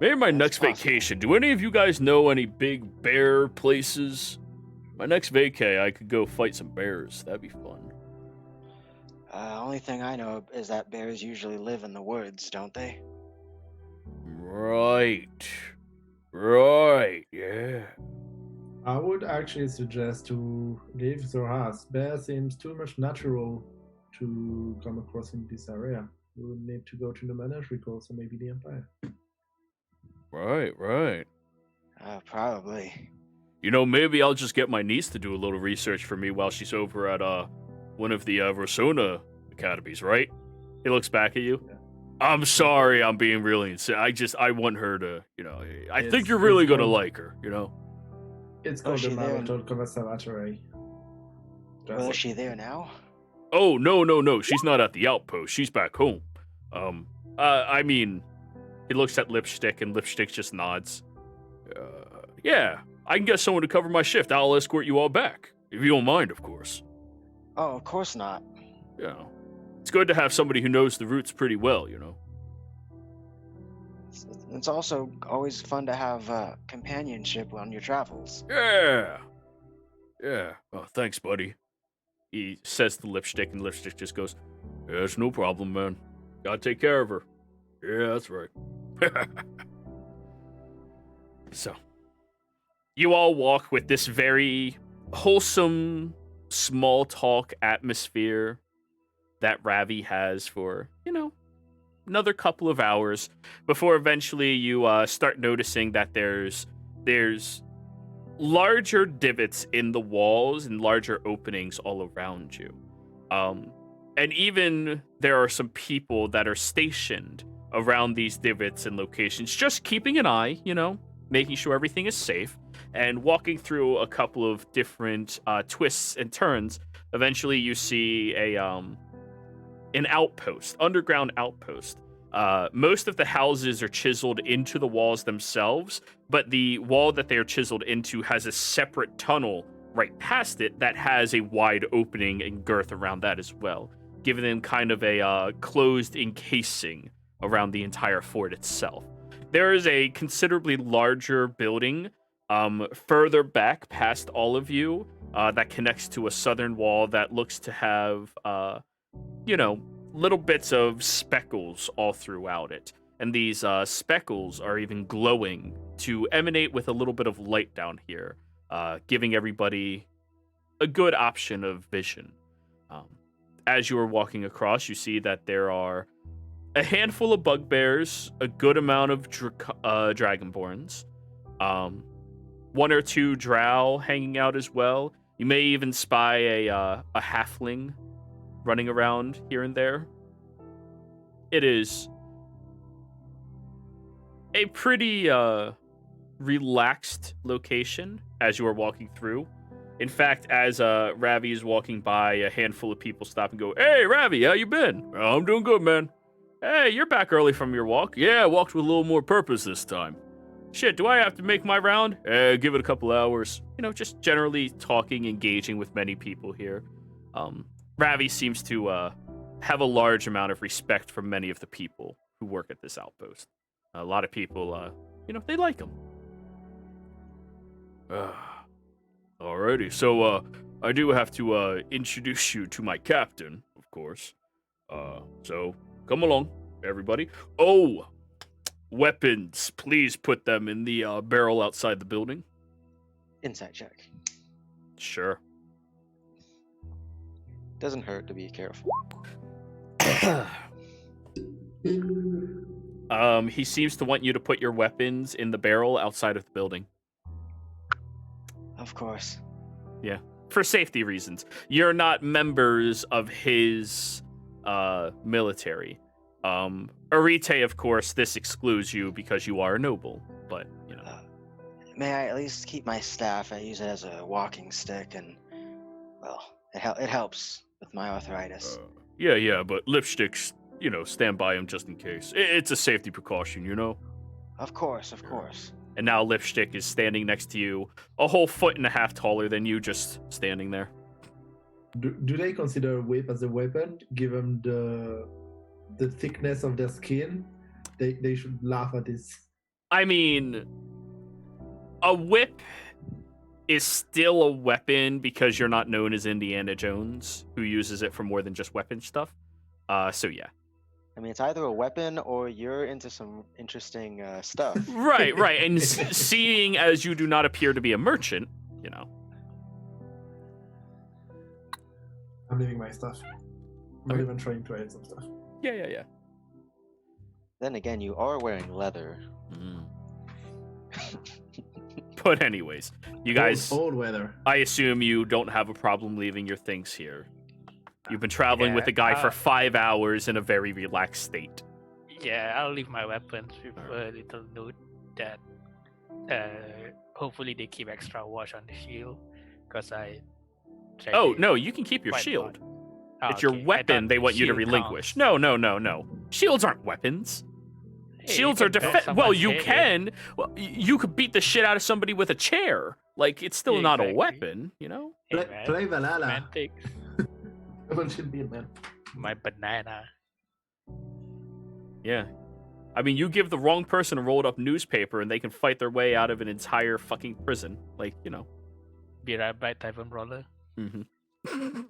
Maybe my That's next possible. vacation. Do any of you guys know any big bear places? My next vacay, I could go fight some bears. That'd be fun. Only thing I know is that bears usually live in the woods, don't they? Right, yeah. I would actually suggest to leave Zoras. Bear seems too much natural to come across in this area. You would need to go to the Menagerie Course or maybe the Empire. Right. Probably. You know, maybe I'll just get my niece to do a little research for me while she's over at one of the Rosona academies, right? He looks back at you. Yeah. I'm sorry, I'm being really insane. I want her to, you know, I think It's- you're really it's gonna called- like her, you know? It's Oh, called the she there? Marital Conservatory. Well, is she there now? Oh, no, she's not at the outpost. She's back home. I mean, he looks at Lipstick and Lipstick just nods. Yeah, I can get someone to cover my shift. I'll escort you all back. If you don't mind, of course. Oh, of course not. You know, it's good to have somebody who knows the routes pretty well, you know? It's also always fun to have companionship on your travels. Yeah. Yeah. Oh, thanks, buddy. He says to Lipstick, and Lipstick just goes, yeah, it's no problem, man. Gotta take care of her. Yeah, that's right. So, you all walk with this very wholesome, small talk atmosphere that Ravi has for, another couple of hours before eventually you start noticing that there's larger divots in the walls and larger openings all around you. And even there are some people that are stationed around these divots and locations, just keeping an eye, making sure everything is safe, and walking through a couple of different twists and turns. Eventually, you see an outpost, underground outpost. Most of the houses are chiseled into the walls themselves, but the wall that they are chiseled into has a separate tunnel right past it that has a wide opening and girth around that as well, giving them kind of a closed encasing around the entire fort itself. There is a considerably larger building further back past all of you that connects to a southern wall that looks to have, little bits of speckles all throughout it. And these speckles are even glowing to emanate with a little bit of light down here, giving everybody a good option of vision. As you are walking across, you see that there are a handful of bugbears, a good amount of dragonborns, one or two drow hanging out as well. You may even spy a halfling running around here and there. It is a pretty relaxed location as you are walking through. In fact, as Ravi is walking by, a handful of people stop and go, "Hey, Ravi, how you been?" "I'm doing good, man." "Hey, you're back early from your walk." "Yeah, I walked with a little more purpose this time." "Shit, do I have to make my round?" Give it a couple hours." Just generally talking, engaging with many people here. Ravi seems to have a large amount of respect for many of the people who work at this outpost. A lot of people, they like him. Alrighty, so I do have to introduce you to my captain, of course. So come along, everybody. Oh, weapons, please put them in the barrel outside the building. Insight check. Sure. Doesn't hurt to be careful. He seems to want you to put your weapons in the barrel outside of the building. Of course. Yeah, for safety reasons. You're not members of his military. Arite, of course, this excludes you because you are a noble, but, May I at least keep my staff? I use it as a walking stick, and, well, it helps with my arthritis. Yeah, but lipsticks, stand by him just in case. It's a safety precaution, Of course. And now Lipstick is standing next to you, a whole 1.5 feet taller than you, just standing there. Do they consider a whip as a weapon, given the thickness of their skin? They should laugh at this. I mean, a whip is still a weapon because you're not known as Indiana Jones, who uses it for more than just weapon stuff. So yeah. I mean, it's either a weapon or you're into some interesting stuff. Right. And seeing as you do not appear to be a merchant, I'm leaving my stuff. I'm not even trying to hide some stuff. Yeah. Then again, you are wearing leather. But anyways, you guys... Old weather. I assume you don't have a problem leaving your things here. You've been traveling with a guy for 5 hours in a very relaxed state. Yeah, I'll leave my weapons with a little note that hopefully they keep extra watch on the shield, because I... Oh, no, you can keep your shield. It's your weapon they want you to relinquish. Counts. No. Shields aren't weapons. Hey, Shields are defense. Well, you head. can. Well, you could beat the shit out of somebody with a chair. Like, it's still not a weapon, Hey, man, Play Valhalla. man, take Everyone should be a man. my banana. Yeah. I mean, you give the wrong person a rolled up newspaper and they can fight their way out of an entire fucking prison. Like, be right back, Tavern Brawler. Mm-hmm.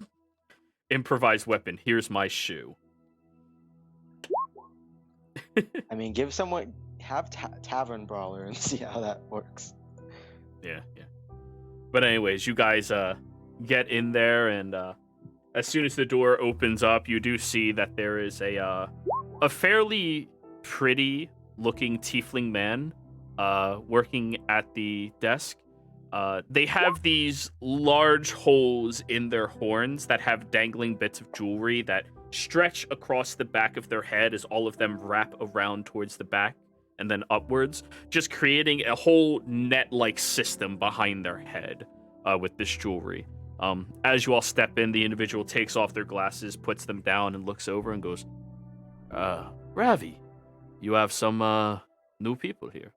Improvised weapon. Here's my shoe. I mean, have Tavern Brawler and see how that works. Yeah. But anyways, you guys get in there, and as soon as the door opens up, you do see that there is a fairly pretty looking tiefling man working at the desk. They have these large holes in their horns that have dangling bits of jewelry that stretch across the back of their head as all of them wrap around towards the back and then upwards, just creating a whole net-like system behind their head with this jewelry. As you all step in, the individual takes off their glasses, puts them down, and looks over and goes, Ravi, you have some new people here.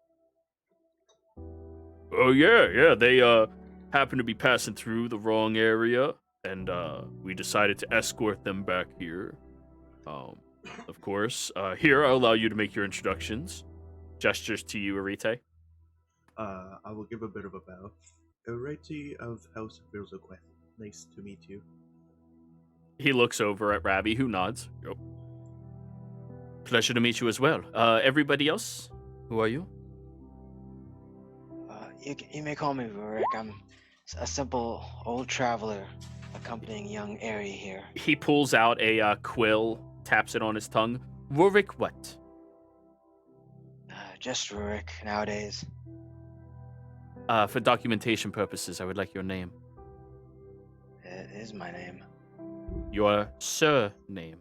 Oh, yeah, they happen to be passing through the wrong area, and we decided to escort them back here. Of course, here, I'll allow you to make your introductions. Gestures to you, Arite. I will give a bit of a bow. Arite of House Virzoqueth. Nice to meet you. He looks over at Ravi, who nods. Yep. Pleasure to meet you as well. Everybody else? Who are you? You may call me Rurik. I'm a simple old traveler accompanying young Aerie here. He pulls out a quill, taps it on his tongue. Rurik what? Just Rurik nowadays. For documentation purposes, I would like your name. It is my name. Your surname.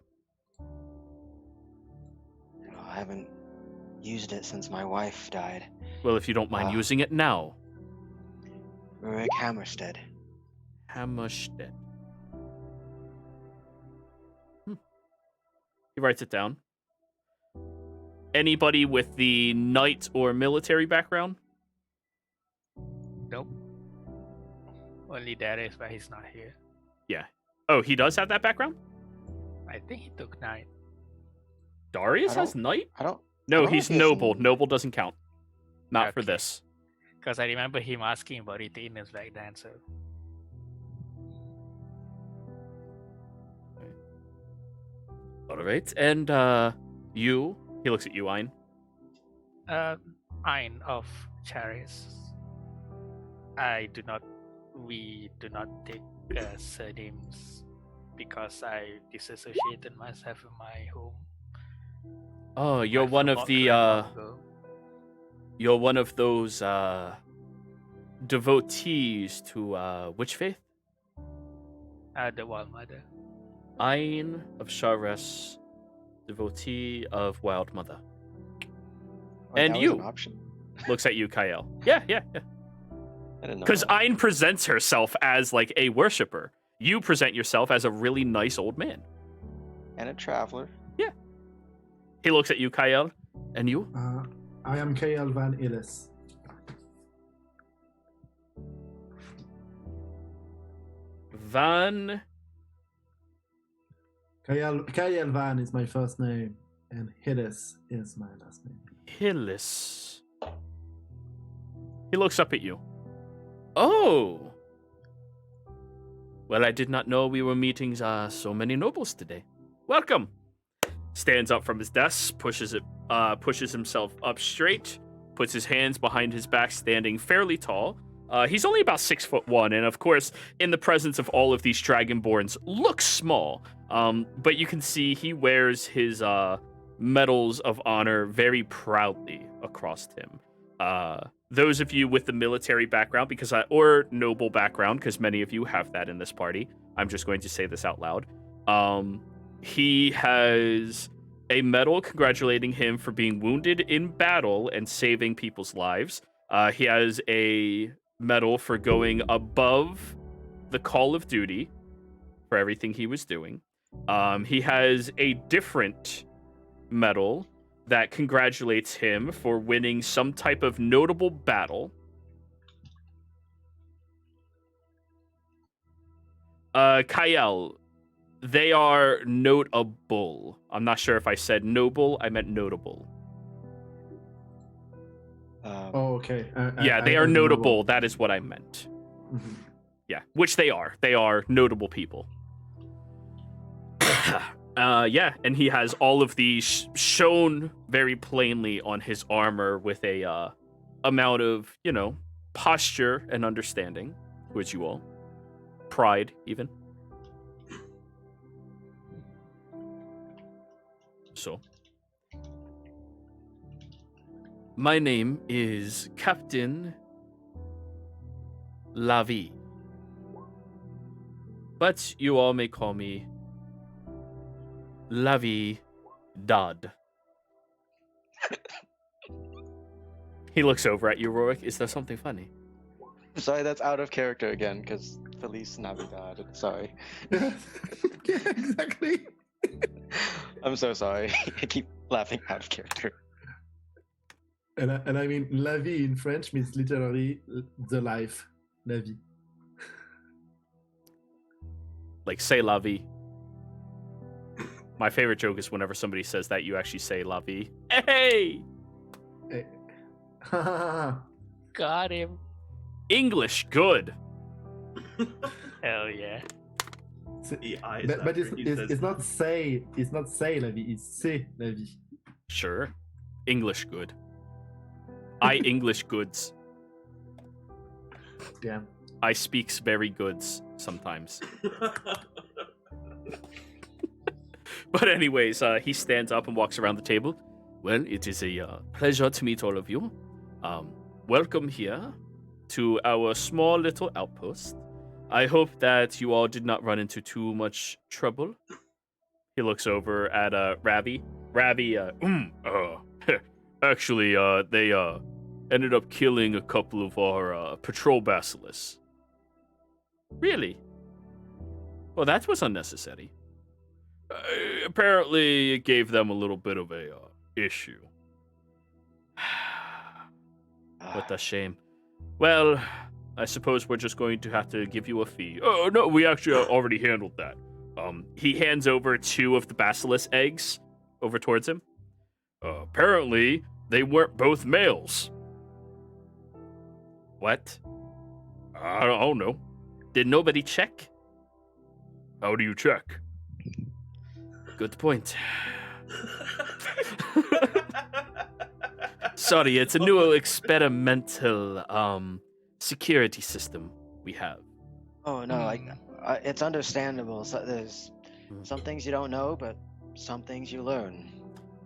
I haven't used it since my wife died. Well, if you don't mind using it now. Rurik Hammerstead. Hammerstead. He writes it down. Anybody with the knight or military background? Nope. Only Darius, but he's not here. Yeah. Oh, he does have that background? I think he took 9. Darius has knight? I don't. No, I don't he's know if noble. Noble doesn't count. Not for Okay. this. Because I remember him asking about retainers back then, so. All right. And you? He looks at you, Ein. Ein of Charis. We do not take surnames because I disassociated myself from my home. Oh, you're I one of forgot the very long ago. you're one of those devotees to which faith? The Wild Mother. Ein of Shares, devotee of Wild Mother. And that was you? an option. Looks at you, Kael. Yeah. I didn't know. Because that. Ein presents herself as like a worshiper. You present yourself as a really nice old man. And a traveler. He looks at you, Kael. And you? I am Kael Van Illis. Van. Kael Van is my first name, and Hillis is my last name. Hillis. He looks up at you. Oh. Well, I did not know we were meeting so many nobles today. Welcome. Stands up from his desk, pushes himself up straight, puts his hands behind his back, standing fairly tall. He's only about 6'1", and of course, in the presence of all of these Dragonborns, looks small. But you can see he wears his medals of honor very proudly across him. Those of you with the military background, or noble background, because many of you have that in this party, I'm just going to say this out loud. He has a medal congratulating him for being wounded in battle and saving people's lives. He has a medal for going above the call of duty for everything he was doing. He has a different medal that congratulates him for winning some type of notable battle. Kael, they are notable. I'm not sure if I said noble, I meant notable. Oh, okay. They are notable. That is what I meant. Mm-hmm. Yeah, which they are. They are notable people. Yeah, and he has all of these shown very plainly on his armor with a amount of, posture and understanding, which you all. Pride, even. So. My name is Captain Lavi. But you all may call me Lavi Dodd. He looks over at you, Rorik. Is there something funny? Sorry, that's out of character again, because Feliz Navidad. Sorry. Yeah, exactly. I'm so sorry. I keep laughing out of character. And I mean, la vie in French means literally the life. La vie. Like, say la vie. My favorite joke is whenever somebody says that, you actually say la vie. Hey! Hey. Got him. English, good. Hell yeah. But it's not say la vie, it's c'est la vie. Sure. English, good. I English goods. Damn. I speaks very goods sometimes. But anyways, he stands up and walks around the table. Well, it is a pleasure to meet all of you. Welcome here to our small little outpost. I hope that you all did not run into too much trouble. He looks over at Ravi. Ravi, actually, they ended up killing a couple of our patrol basilisks. Really? Well, that was unnecessary. Apparently, it gave them a little bit of a issue. What a shame. Well, I suppose we're just going to have to give you a fee. Oh, no, we actually already handled that. He hands over 2 of the basilisk eggs over towards him. Apparently, they weren't both males. What? I don't know. Did nobody check? How do you check? Good point. Sorry, it's a new experimental security system we have. Oh no, it's understandable. So there's some things you don't know, but some things you learn.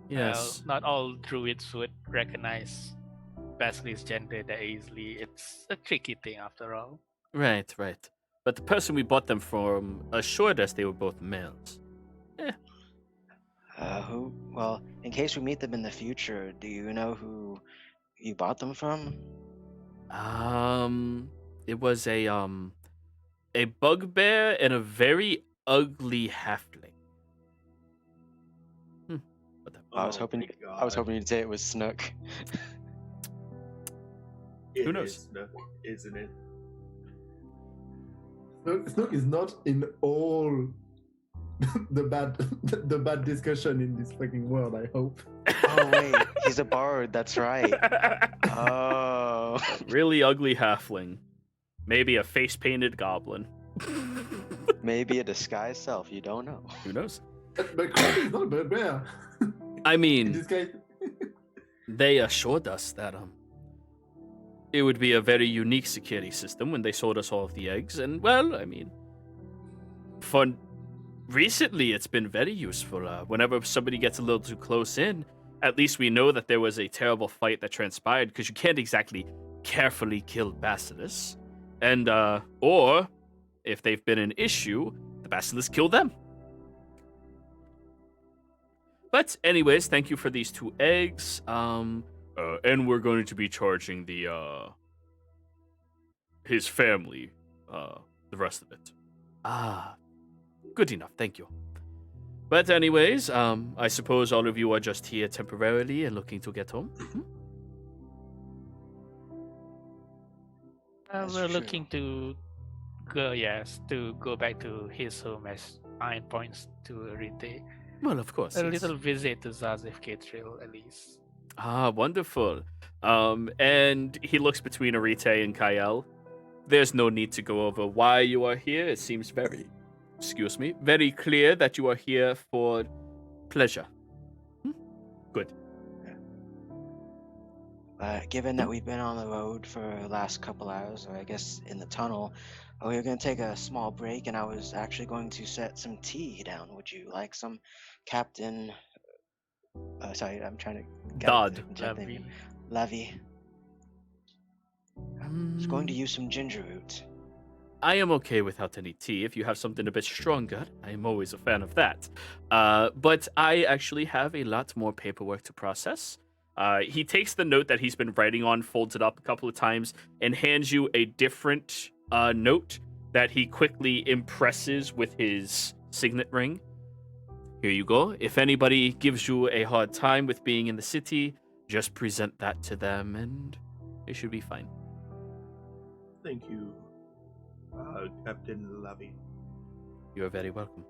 Yes. Well, not all druids would recognize basilisk gender that easily. It's a tricky thing after all. Right. But the person we bought them from assured us they were both males. Who? Well, in case we meet them in the future, do you know who you bought them from? It was a bugbear and a very ugly halfling. What the? I was hoping you'd say it was Snook. Who knows? Is Snook, isn't it? Snook is not in all the bad discussion in this fucking world, I hope. Oh wait, he's a bard. That's right. Oh. Really ugly halfling. Maybe a face-painted goblin. Maybe a disguised self. You don't know. Who knows? But Crowley is not a bugbear. I In mean, this case. they assured us that it would be a very unique security system when they sold us all of the eggs, and well, I mean, for recently it's been very useful. Whenever somebody gets a little too close in, at least we know that there was a terrible fight that transpired, because you can't exactly carefully kill basilisks. And or if they've been an issue, the basilisks kill them. But anyways, thank you for these 2 eggs. And we're going to be charging his family the rest of it. Good enough, thank you. But anyways, I suppose all of you are just here temporarily and looking to get home. That's We're true. looking to go back to his home, as Iron points to Rite. Well, of course. A yes. little visit to Zazif Catril, at least. Wonderful. And he looks between Arite and Kael. there's no need to go over why you are here. It seems very clear that you are here for pleasure. Good. Given that we've been on the road for the last couple hours, or I guess in the tunnel, we were going to take a small break, and I was actually going to set some tea down. Would you like some, Captain? Sorry, I'm trying to get Dodd. Lavi. I was going to use some ginger root. I am okay without any tea. If you have something a bit stronger, I am always a fan of that. But I actually have a lot more paperwork to process. He takes the note that he's been writing on, folds it up a couple of times, and hands you a different note that he quickly impresses with his signet ring. Here you go. If anybody gives you a hard time with being in the city, just present that to them and it should be fine. Thank you, Captain Lavi. You are very welcome.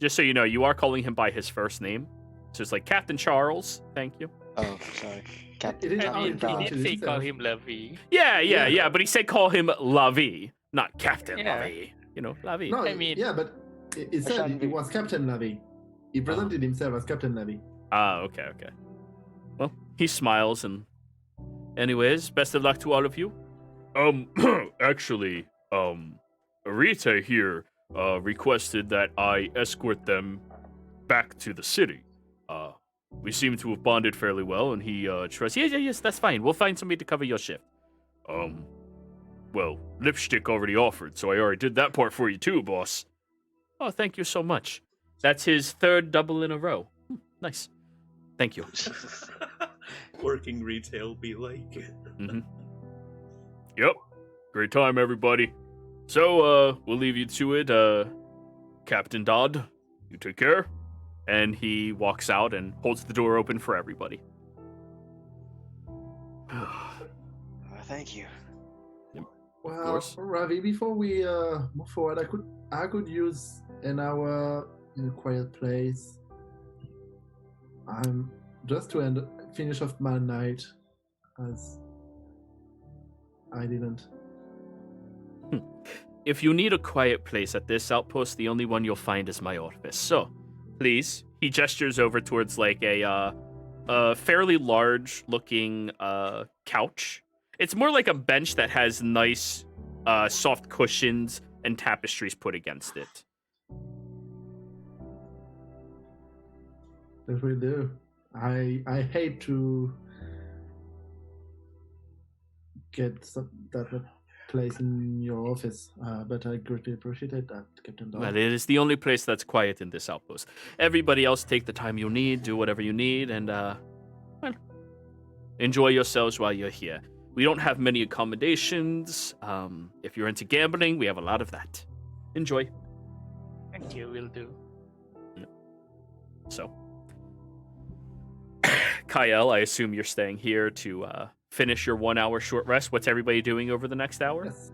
Just so you know, you are calling him by his first name. So it's like Captain Charles. Thank you. Oh, sorry. Captain. It is I mean, how he it did say is. call him Lovey. Yeah. But he said call him Lavi, not Captain Yeah. Lavi. You know, Lavi. No, I mean- yeah, but it said it was Captain Lavi. He presented himself as Captain Lavi. Okay. Well, he smiles and... Anyways, best of luck to all of you. Actually, Arita here, requested that I escort them back to the city. We seem to have bonded fairly well, and he, trusts... Yes, that's fine. We'll find somebody to cover your shift. Well, Lipstick already offered, so I already did that part for you too, boss. Oh, thank you so much. That's his third double in a row. Nice. Thank you. Working retail be like. Mm-hmm. Yep. Great time, everybody. So, we'll leave you to it. Captain Dodd, you take care. And he walks out and holds the door open for everybody. Thank you. Well, course. Ravi, before we move forward, I could use an hour in a quiet place. Just to finish off my night, as I didn't. If you need a quiet place at this outpost, the only one you'll find is my office. So, please. He gestures over towards like a fairly large-looking couch. It's more like a bench that has nice, soft cushions and tapestries put against it. That will do. I hate to get that place in your office, but I greatly appreciate that, Captain Dodd. Well, it is the only place that's quiet in this outpost. Everybody else take the time you need, do whatever you need, and, well, enjoy yourselves while you're here. We don't have many accommodations. If you're into gambling, we have a lot of that. Enjoy. Thank you, will do. So, Kyle, I assume you're staying here to finish your 1 hour short rest. What's everybody doing over the next hour? Yes.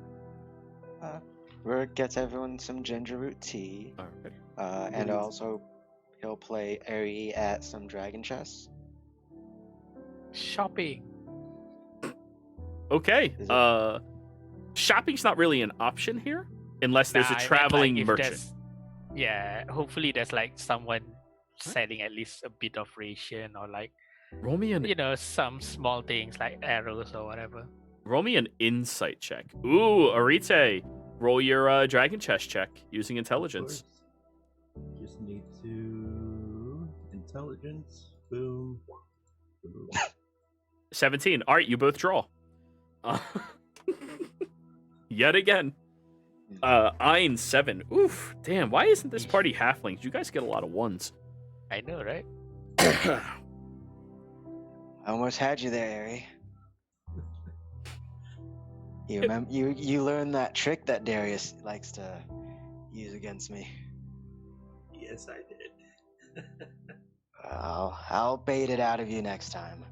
Rourke gets everyone some ginger root tea. Alright. And also he'll play Airy at some dragon chess. Shopping. Okay. Is Shopping's not really an option here unless there's Nah, a I meant, traveling like, if merchant. there's- Yeah, hopefully there's like someone selling at least a bit of ration or like, Roll me an some small things like arrows or whatever. insight check. Ooh, Arite, roll your dragon chest check using intelligence. Just need to intelligence. Boom. Boom. 17. All right, you both draw. Yet again. Ein 7. Oof, damn. Why isn't this party halflings? You guys get a lot of ones. I know, right? I almost had you there, Airy. You remember you learned that trick that Darius likes to use against me. Yes, I did. I'll bait it out of you next time.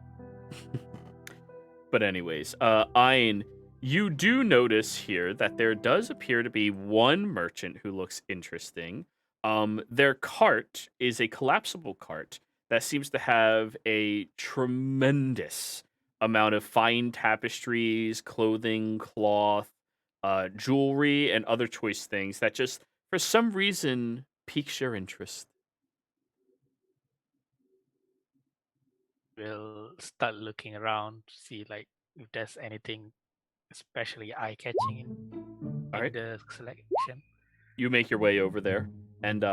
But anyways, Ein, you do notice here that there does appear to be one merchant who looks interesting. Their cart is a collapsible cart that seems to have a tremendous amount of fine tapestries, clothing, cloth, jewelry, and other choice things that just, for some reason, piques your interest. We'll start looking around to see like if there's anything especially eye-catching in All right. the selection. You make your way over there, and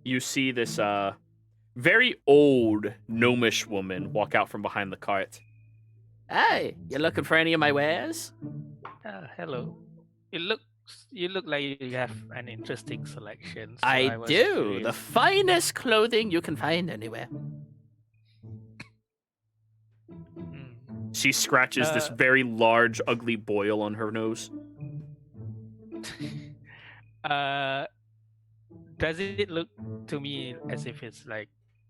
you see this very old gnomish woman walk out from behind the cart. Hey, you looking for any of my wares? Hello. You look like you have an interesting selection. So I was do. curious. The finest clothing you can find anywhere. She scratches this very large, ugly boil on her nose. Does it look to me as if it's like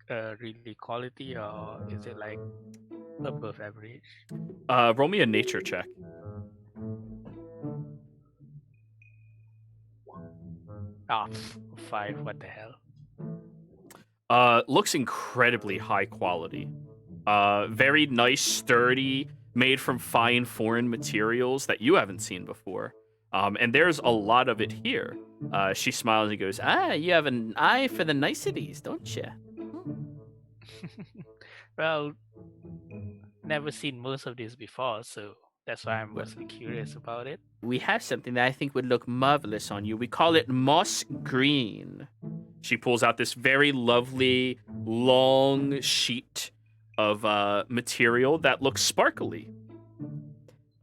really quality, or is it like above average? Roll me a nature check. Ah, 5. What the hell? Looks incredibly high quality. Very nice, sturdy, made from fine foreign materials that you haven't seen before. And there's a lot of it here. She smiles and goes, you have an eye for the niceties, don't you? Well, never seen most of this before, so that's why I'm mostly curious about it. We have something that I think would look marvelous on you. We call it moss green. She pulls out this very lovely, long sheet of material that looks sparkly.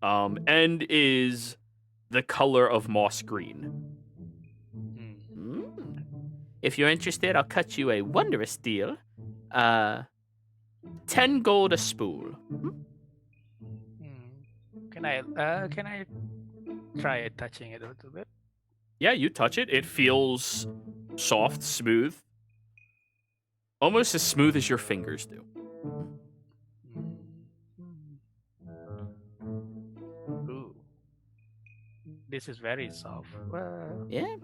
And is the color of moss green. If you're interested, I'll cut you a wondrous deal. 10 gold a spool. Can I try touching it a little bit? Yeah, you touch it. It feels soft, smooth. Almost as smooth as your fingers do. Ooh. This is very soft. Well, Yeah.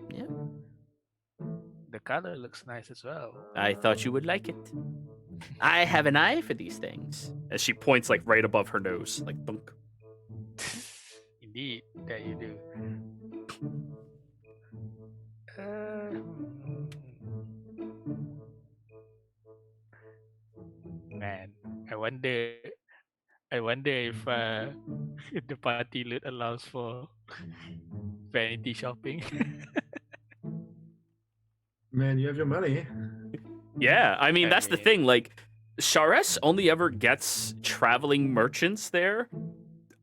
the color looks nice as well. I thought you would like it. I have an eye for these things. As she points like right above her nose, like thunk. Indeed, that you do. Man, I wonder if the party loot allows for vanity shopping. Man, you have your money. Yeah, I mean, that's the thing. Like, Shares only ever gets traveling merchants there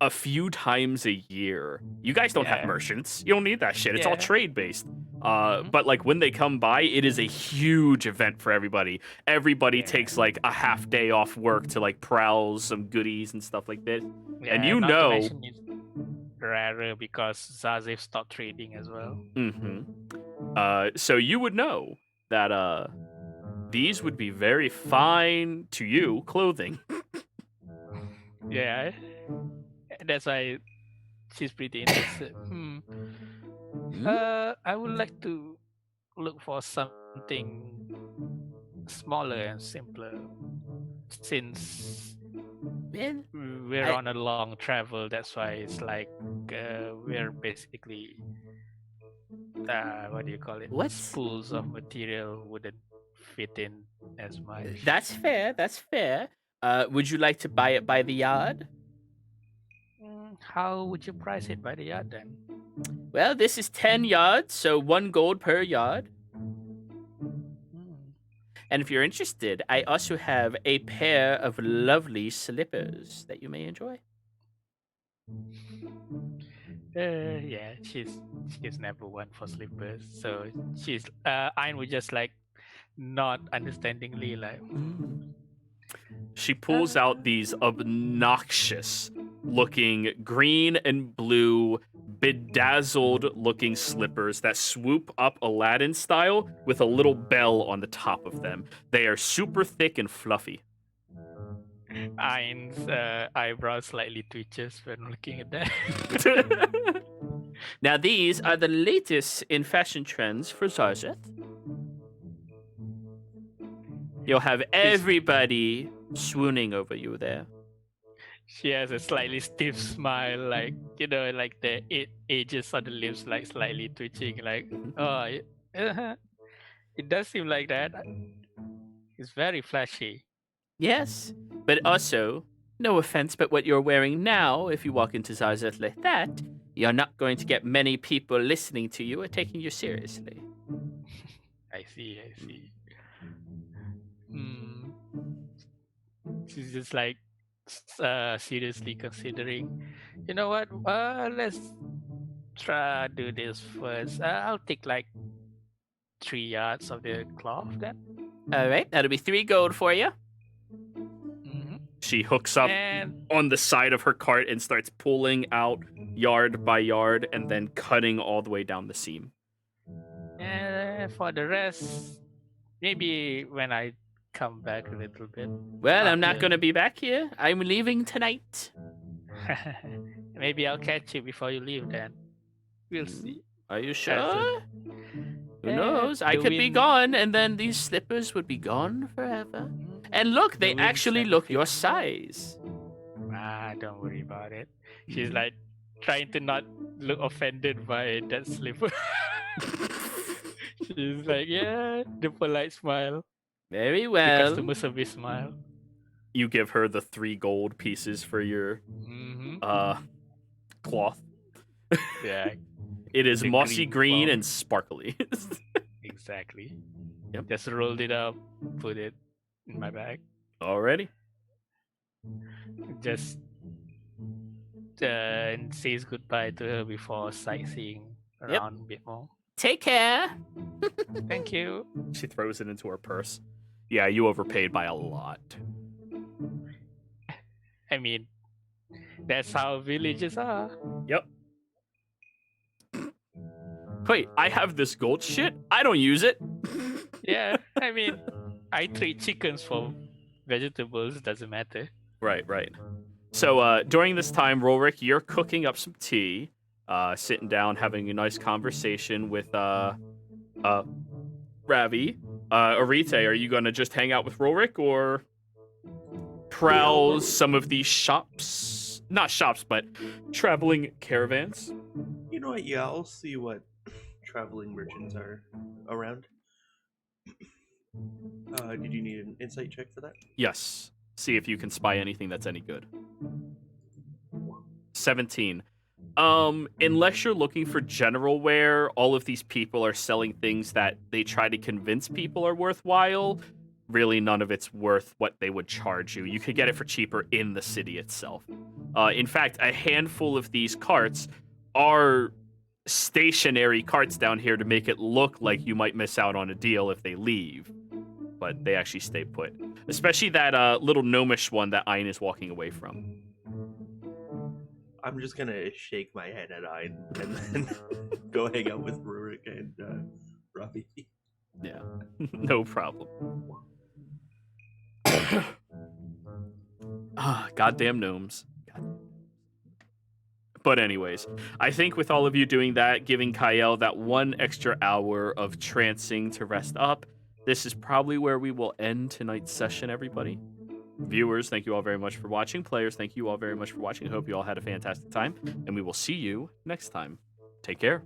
a few times a year. You guys don't have merchants. You don't need that shit. It's all trade based. But like when they come by, it is a huge event for everybody. Everybody takes like a half day off work to like prowl some goodies and stuff like that. And you not know, to mention it's rarer because Zazev stopped trading as well. So you would know that these would be very fine to you clothing. Yeah, that's why she's pretty interested. I would like to look for something smaller and simpler, since we're on a long travel. That's why it's like we're basically what do you call it? What? Spools of material wouldn't fit in as much. That's fair. Would you like to buy it by the yard? How would you price it by the yard then? Well, this is 10 yards, so 1 gold per yard. And if you're interested, I also have a pair of lovely slippers that you may enjoy. Yeah, she's never one for slippers, so she's Ayn would just like not understandingly like. She pulls out these obnoxious looking green and blue bedazzled looking slippers that swoop up Aladdin style with a little bell on the top of them. They are super thick and fluffy. Ayn's eyebrows slightly twitches when looking at that. Now these are the latest in fashion trends for Zarzeth. You'll have everybody swooning over you there. She has a slightly stiff smile, like like the edges on the lips, like slightly twitching. Like, oh, it does seem like that. It's very flashy. Yes, but also, no offense, but what you're wearing now, if you walk into Zarzeth like that, you're not going to get many people listening to you or taking you seriously. I see. Hmm. She's just like seriously considering. You know what? Let's try do this first. I'll take like 3 yards of the cloth then. All right, that'll be 3 gold for you. Hmm. She hooks up And on the side of her cart and starts pulling out yard by yard and then cutting all the way down the seam. for the rest, maybe when I come back a little bit. Well, I'm not after- going to be back here. I'm leaving tonight. Maybe I'll catch you before you leave then. We'll see. Are you As sure? Who Eh, knows? I the could be wind- gone, and then these slippers would be gone forever. And look, they The wind actually sent look it. your size. Don't worry about it. She's like trying to not look offended by that slipper. She's like, yeah, the polite smile, Very the well. customer service smile. You give her the 3 gold pieces for your Hmm. cloth. Yeah, It is The mossy green green cloth. and sparkly. exactly. Yep. Just rolled it up, put it in my bag. Alrighty. Just and says goodbye to her before sightseeing around a bit more. Take care. Thank you. She throws it into her purse. Yeah, you overpaid by a lot. I mean, that's how villages are. Yep. Wait, I have this gold shit? I don't use it. Yeah, I mean, I trade chickens for vegetables, doesn't matter. Right. So during this time, Rolric, you're cooking up some tea, sitting down, having a nice conversation with Ravi. Arite, are you gonna just hang out with Rolric or browse some of these shops? Not shops, but traveling caravans. You know what? Yeah, I'll see what traveling merchants are around. Did you need an insight check for that? Yes. See if you can spy anything that's any good. 17. Unless you're looking for general wear, all of these people are selling things that they try to convince people are worthwhile. Really, none of it's worth what they would charge you. You could get it for cheaper in the city itself. In fact, a handful of these carts are stationary carts down here to make it look like you might miss out on a deal if they leave. But they actually stay put. Especially that little gnomish one that Ein is walking away from. I'm just gonna shake my head at Ein and then go hang out with Rurik and Ravi. Yeah, no problem. Goddamn gnomes. But anyways, I think with all of you doing that, giving Kael that 1 extra hour of trancing to rest up, this is probably where we will end tonight's session, everybody. Viewers, thank you all very much for watching. Players, thank you all very much for watching. I hope you all had a fantastic time, and we will see you next time. Take care.